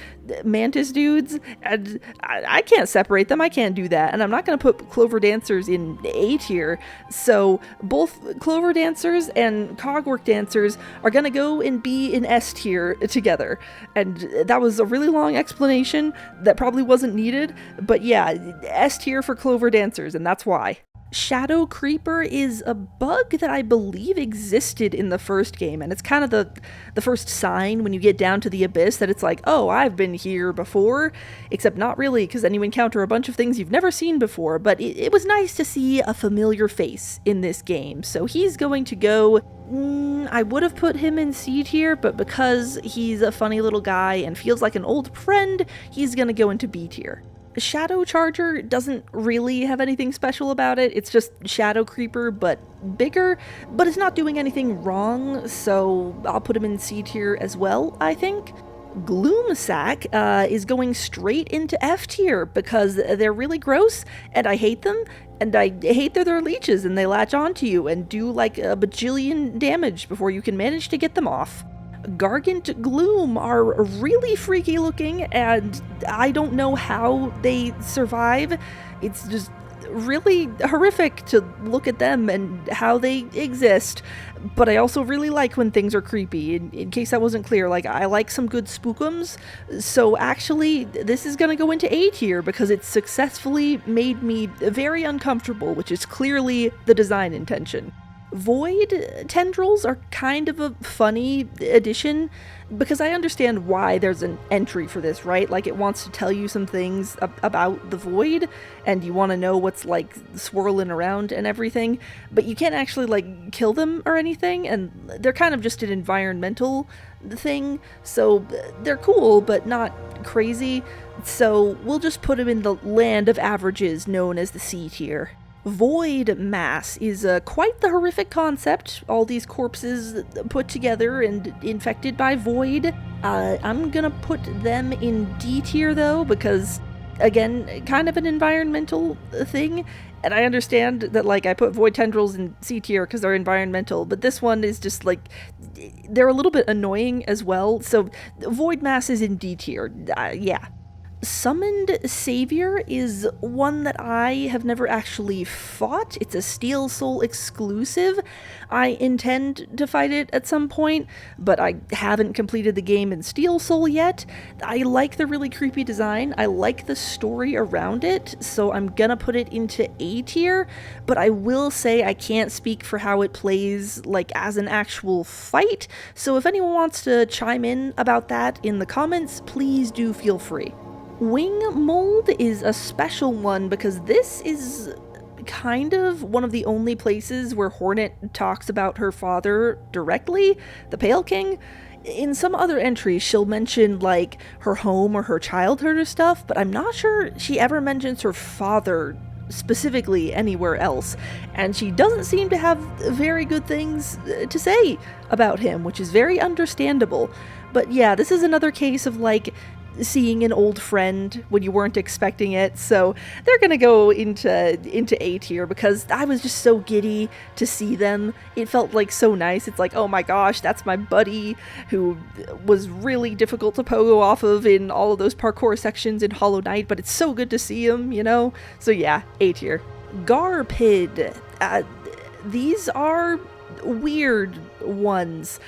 mantis dudes, and I can't separate them. I can't do that, and I'm not going to put Clover Dancers in A tier. So both Clover Dancers and Cogwork Dancers are going to go and be in S tier together. And that was a really long explanation that probably wasn't needed, but yeah, S tier for Clover Dancers, and that's why. Shadow Creeper is a bug that I believe existed in the first game, and it's kind of the first sign when you get down to the Abyss that it's like, oh, I've been here before, except not really, because then you encounter a bunch of things you've never seen before, but it was nice to see a familiar face in this game, so he's going to go... I would have put him in C tier, but because he's a funny little guy and feels like an old friend, he's gonna go into B tier. Shadow Charger doesn't really have anything special about it. It's just Shadow Creeper, but bigger, but it's not doing anything wrong, so I'll put him in C tier as well, I think. Gloomsack is going straight into F tier because they're really gross, and I hate them, and I hate that they're leeches and they latch onto you and do like a bajillion damage before you can manage to get them off. Gargant Gloom are really freaky looking, and I don't know how they survive. It's just really horrific to look at them and how they exist, but I also really like when things are creepy. In case that wasn't clear, like, I like some good spookums, so actually this is gonna go into A tier because it successfully made me very uncomfortable, which is clearly the design intention. Void tendrils are kind of a funny addition because I understand why there's an entry for this, right? Like, it wants to tell you some things about the void, and you want to know what's like swirling around and everything, but you can't actually like kill them or anything, and they're kind of just an environmental thing, so they're cool but not crazy, so we'll just put them in the land of averages known as the C tier. Void Mass is quite the horrific concept, all these corpses put together and infected by void. I'm gonna put them in D tier though, because again, kind of an environmental thing, and I understand that, like, I put void tendrils in C tier because they're environmental, but this one is just like, they're a little bit annoying as well, so Void Mass is in D tier, yeah. Summoned Savior is one that I have never actually fought. It's a Steel Soul exclusive. I intend to fight it at some point, but I haven't completed the game in Steel Soul yet. I like the really creepy design. I like the story around it, so I'm gonna put it into A tier, but I will say I can't speak for how it plays, like, as an actual fight, so if anyone wants to chime in about that in the comments, please do feel free. Wing Mold is a special one because this is kind of one of the only places where Hornet talks about her father directly, the Pale King. In some other entries, she'll mention, like, her home or her childhood or stuff, but I'm not sure she ever mentions her father specifically anywhere else, and she doesn't seem to have very good things to say about him, which is very understandable. But yeah, this is another case of, like, seeing an old friend when you weren't expecting it, so they're gonna go into A tier because I was just so giddy to see them. It felt like so nice. It's like, oh my gosh, that's my buddy who was really difficult to pogo off of in all of those parkour sections in Hollow Knight, but it's so good to see him, you know? So yeah, A tier. Garpid. These are weird ones.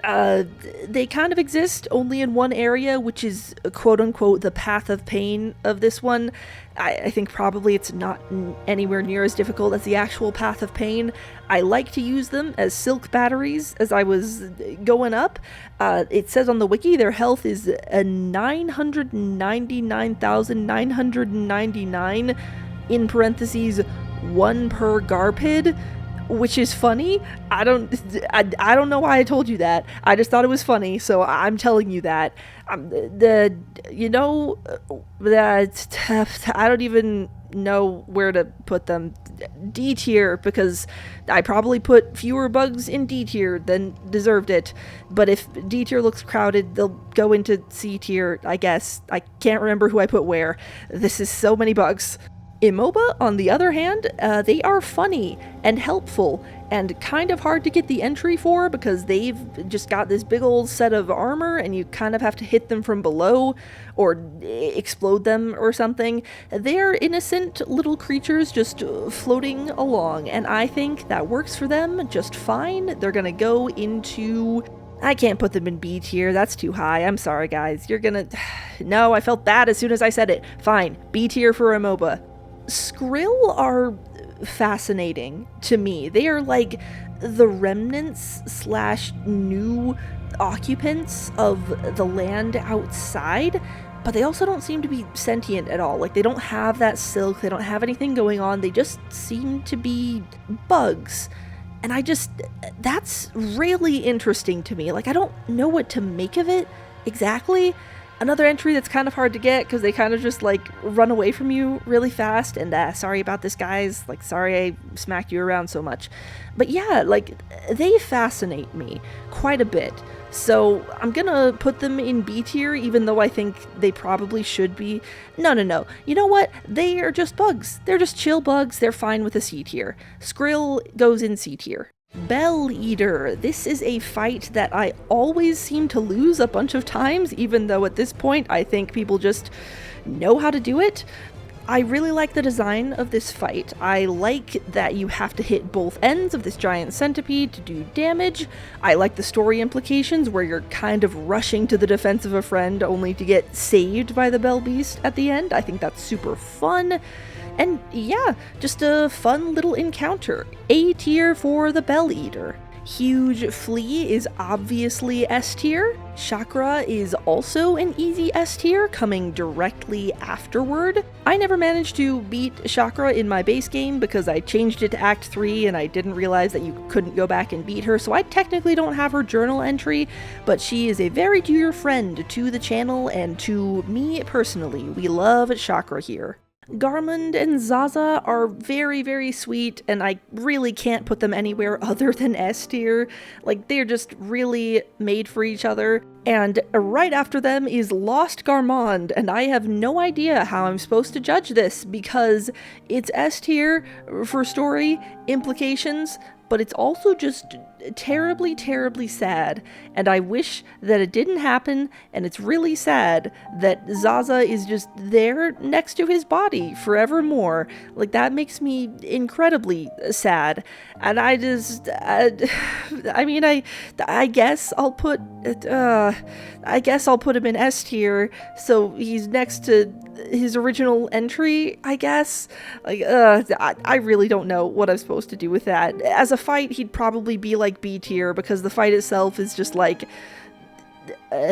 They kind of exist only in one area, which is quote-unquote the path of pain of this one. I think probably it's not anywhere near as difficult as the actual path of pain. I like to use them as silk batteries as I was going up. It says on the wiki their health is 999,999, in parentheses, 1 per Garpid, which is funny. I don't know why I told you that. I just thought it was funny, so I'm telling you that. I don't even know where to put them. D tier, because I probably put fewer bugs in D tier than deserved it. But if D tier looks crowded, they'll go into C tier, I guess. I can't remember who I put where. This is so many bugs. Imoba, on the other hand, they are funny and helpful and kind of hard to get the entry for because they've just got this big old set of armor and you kind of have to hit them from below or explode them or something. They're innocent little creatures just floating along, and I think that works for them just fine. They're gonna go into... I can't put them in B tier, that's too high. I'm sorry, guys. You're gonna... No, I felt bad as soon as I said it. Fine, B tier for Imoba. Skrill are fascinating to me. They are like the remnants / new occupants of the land outside, but they also don't seem to be sentient at all. Like, they don't have that silk, they don't have anything going on, they just seem to be bugs. And that's really interesting to me. Like, I don't know what to make of it exactly. Another entry that's kind of hard to get because they kind of just like run away from you really fast, and sorry about this, guys, like sorry I smacked you around so much. But yeah, like they fascinate me quite a bit, so I'm gonna put them in B tier even though I think they probably should be. No, you know what, they are just bugs. They're just chill bugs. They're fine with a C tier. Skrill goes in C tier. Bell Eater. This is a fight that I always seem to lose a bunch of times, even though at this point I think people just know how to do it. I really like the design of this fight. I like that you have to hit both ends of this giant centipede to do damage. I like the story implications where you're kind of rushing to the defense of a friend only to get saved by the Bell Beast at the end. I think that's super fun. And yeah, just a fun little encounter. A tier for the Bell Eater. Huge Flea is obviously S tier. Chakra is also an easy S tier, coming directly afterward. I never managed to beat Chakra in my base game because I changed it to Act 3 and I didn't realize that you couldn't go back and beat her, so I technically don't have her journal entry, but she is a very dear friend to the channel and to me personally. We love Chakra here. Garmund and Zaza are very, very sweet, and I really can't put them anywhere other than S tier. Like, they're just really made for each other. And right after them is Lost Garmond, and I have no idea how I'm supposed to judge this because it's S tier for story implications, but it's also just terribly, terribly sad, and I wish that it didn't happen, and it's really sad that Zaza is just there next to his body forevermore. Like, that makes me incredibly sad, and I guess I'll put him in S tier, so he's next to his original entry, I guess. Like, I really don't know what I'm supposed to do with that. As a fight, he'd probably be like B tier because the fight itself is just like,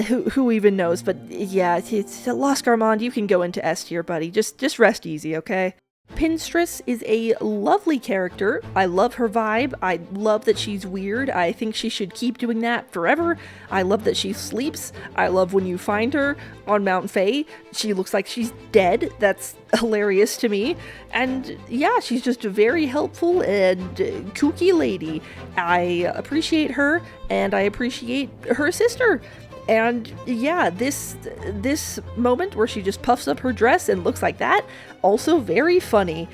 who even knows? But yeah, it's Lost Garmond. You can go into S tier, buddy. Just rest easy, okay? Pinstress is a lovely character. I love her vibe. I love that she's weird. I think she should keep doing that forever. I love that she sleeps. I love when you find her on Mount Fae. She looks like she's dead. That's hilarious to me. And yeah, she's just a very helpful and kooky lady. I appreciate her, and I appreciate her sister. And yeah, this moment where she just puffs up her dress and looks like that, also very funny.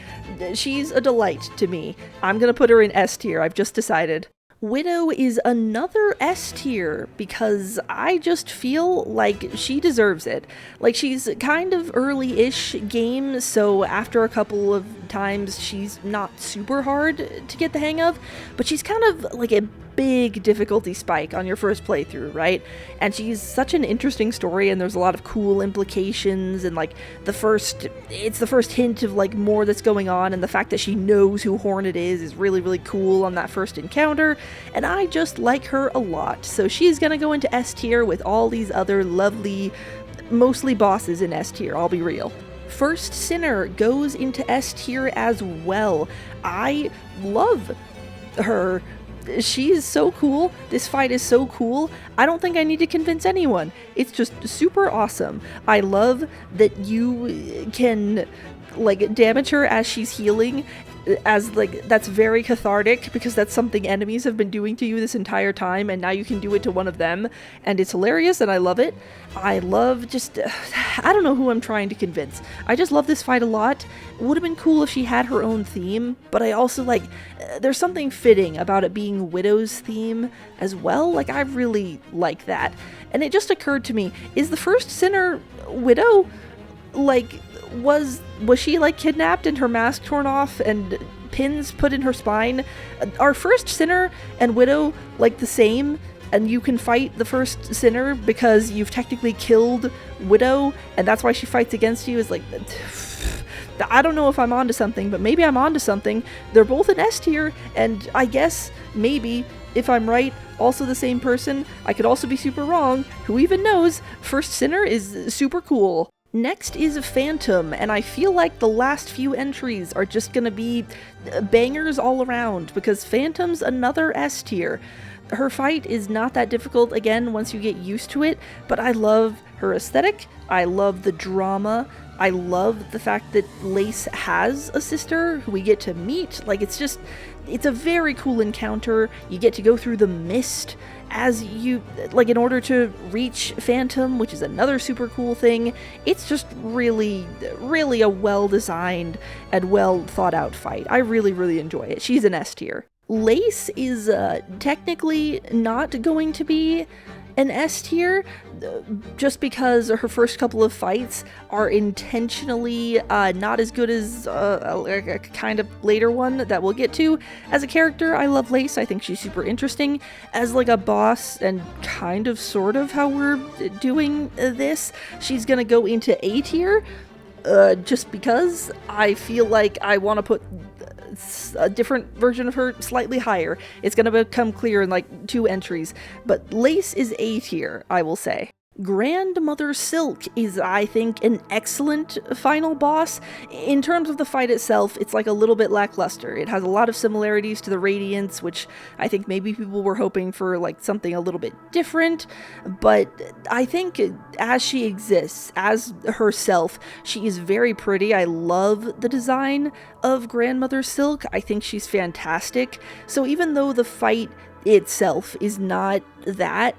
She's a delight to me. I'm gonna put her in S tier, I've just decided. Widow is another S tier because I just feel like she deserves it. Like, she's kind of early-ish game, so after a couple of times she's not super hard to get the hang of, but she's kind of like a big difficulty spike on your first playthrough, right? And she's such an interesting story, and there's a lot of cool implications, and like it's the first hint of like more that's going on, and the fact that she knows who Hornet is really, really cool on that first encounter, and I just like her a lot. So she's gonna go into S tier with all these other lovely, mostly bosses in S tier, I'll be real. First Sinner goes into S tier as well. I love her. She is so cool. This fight is so cool. I don't think I need to convince anyone. It's just super awesome. I love that you can like damage her as she's healing, as like that's very cathartic, because that's something enemies have been doing to you this entire time, and now you can do it to one of them, and it's hilarious, and I love it. I love just I don't know who I'm trying to convince. I just love this fight a lot. It would have been cool if she had her own theme, but I also like there's something fitting about it being Widow's theme as well. Like I really like that. And it just occurred to me, is the first Sinner Widow? Like was she like kidnapped and her mask torn off and pins put in her spine? Are first Sinner and Widow like the same, and you can fight the first Sinner because you've technically killed Widow and that's why she fights against you? Is like, I don't know if I'm onto something, but maybe I'm onto something. They're both in S tier, and I guess maybe if I'm right, also the same person. I could also be super wrong. Who even knows? First Sinner is super cool. Next is Phantom, and I feel like the last few entries are just gonna be bangers all around, because Phantom's another S tier. Her fight is not that difficult, again, once you get used to it, but I love her aesthetic, I love the drama, I love the fact that Lace has a sister who we get to meet. Like, it's a very cool encounter. You get to go through the mist as you, like, in order to reach Phantom, which is another super cool thing. It's just really, really a well-designed and well-thought-out fight. I really, really enjoy it. She's an S tier. Lace is technically not going to be an S tier, just because her first couple of fights are intentionally not as good as a kind of later one that we'll get to. As a character, I love Lace. I think she's super interesting. As like a boss, and kind of sort of how we're doing this, she's gonna go into A tier, just because I feel like I want to put a different version of her slightly higher. It's gonna become clear in like 2 entries, but Lace is A tier, I will say. Grandmother Silk is, I think, an excellent final boss. In terms of the fight itself, it's like a little bit lackluster. It has a lot of similarities to the Radiance, which I think maybe people were hoping for like something a little bit different, but I think as she exists, as herself, she is very pretty. I love the design of Grandmother Silk. I think she's fantastic. So even though the fight itself is not that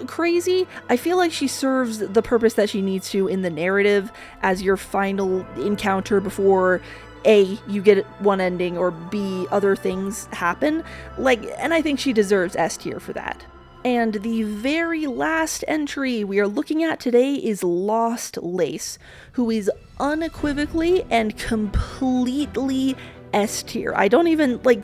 crazy, I feel like she serves the purpose that she needs to in the narrative as your final encounter before A, you get one ending, or B, other things happen. Like, and I think she deserves S tier for that. And the very last entry we are looking at today is Lost Lace, who is unequivocally and completely S tier. I don't even, like,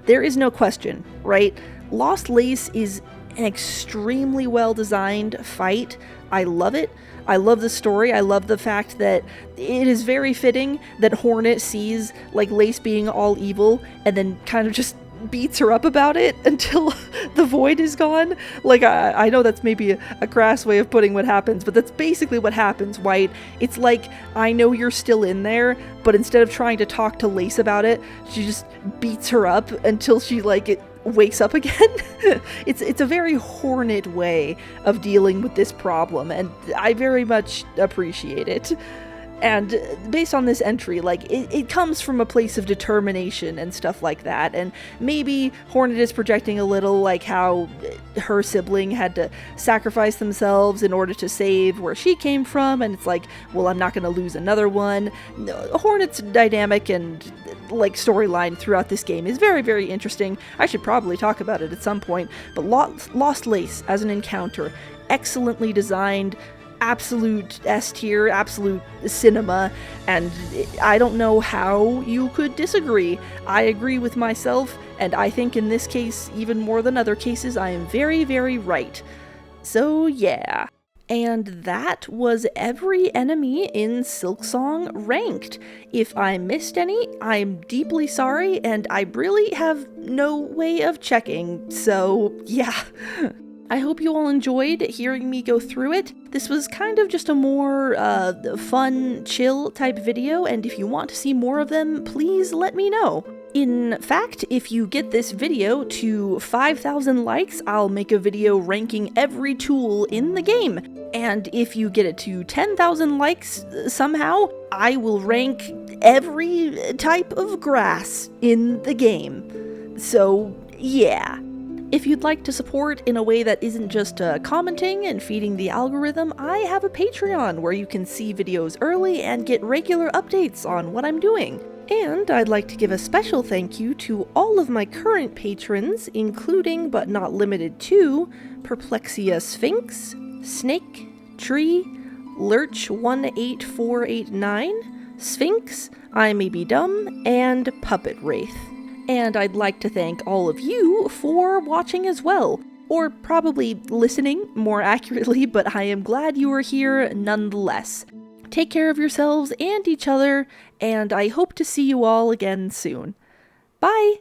there is no question, right? Lost Lace is an extremely well-designed fight. I love it. I love the story. I love the fact that it is very fitting that Hornet sees like Lace being all evil and then kind of just beats her up about it until the void is gone. Like, I know that's maybe a crass way of putting what happens, but that's basically what happens, right? It's like, I know you're still in there, but instead of trying to talk to Lace about it, she just beats her up until she like wakes up again. It's a very Hornet way of dealing with this problem, and I very much appreciate it. And based on this entry, like, it comes from a place of determination and stuff like that, and maybe Hornet is projecting a little, like how her sibling had to sacrifice themselves in order to save where she came from, and it's like, well, I'm not going to lose another one. Hornet's dynamic and, like, storyline throughout this game is very, very interesting. I should probably talk about it at some point, but Lost Lace as an encounter, excellently designed, absolute S tier, absolute cinema, and I don't know how you could disagree. I agree with myself, And I think in this case, even more than other cases, I am very, very right. So yeah. And that was every enemy in Silksong ranked. If I missed any, I'm deeply sorry, and I really have no way of checking, so yeah. I hope you all enjoyed hearing me go through it. This was kind of just a more fun, chill type video, and if you want to see more of them, please let me know. In fact, if you get this video to 5,000 likes, I'll make a video ranking every tool in the game. And if you get it to 10,000 likes somehow, I will rank every type of grass in the game. So, yeah. If you'd like to support in a way that isn't just commenting and feeding the algorithm, I have a Patreon where you can see videos early and get regular updates on what I'm doing. And I'd like to give a special thank you to all of my current patrons, including but not limited to Perplexia Sphinx, Snake, Tree, Lurch18489, Sphinx, I May Be Dumb, and Puppet Wraith. And I'd like to thank all of you for watching as well, or probably listening more accurately, but I am glad you are here nonetheless. Take care of yourselves and each other, and I hope to see you all again soon. Bye!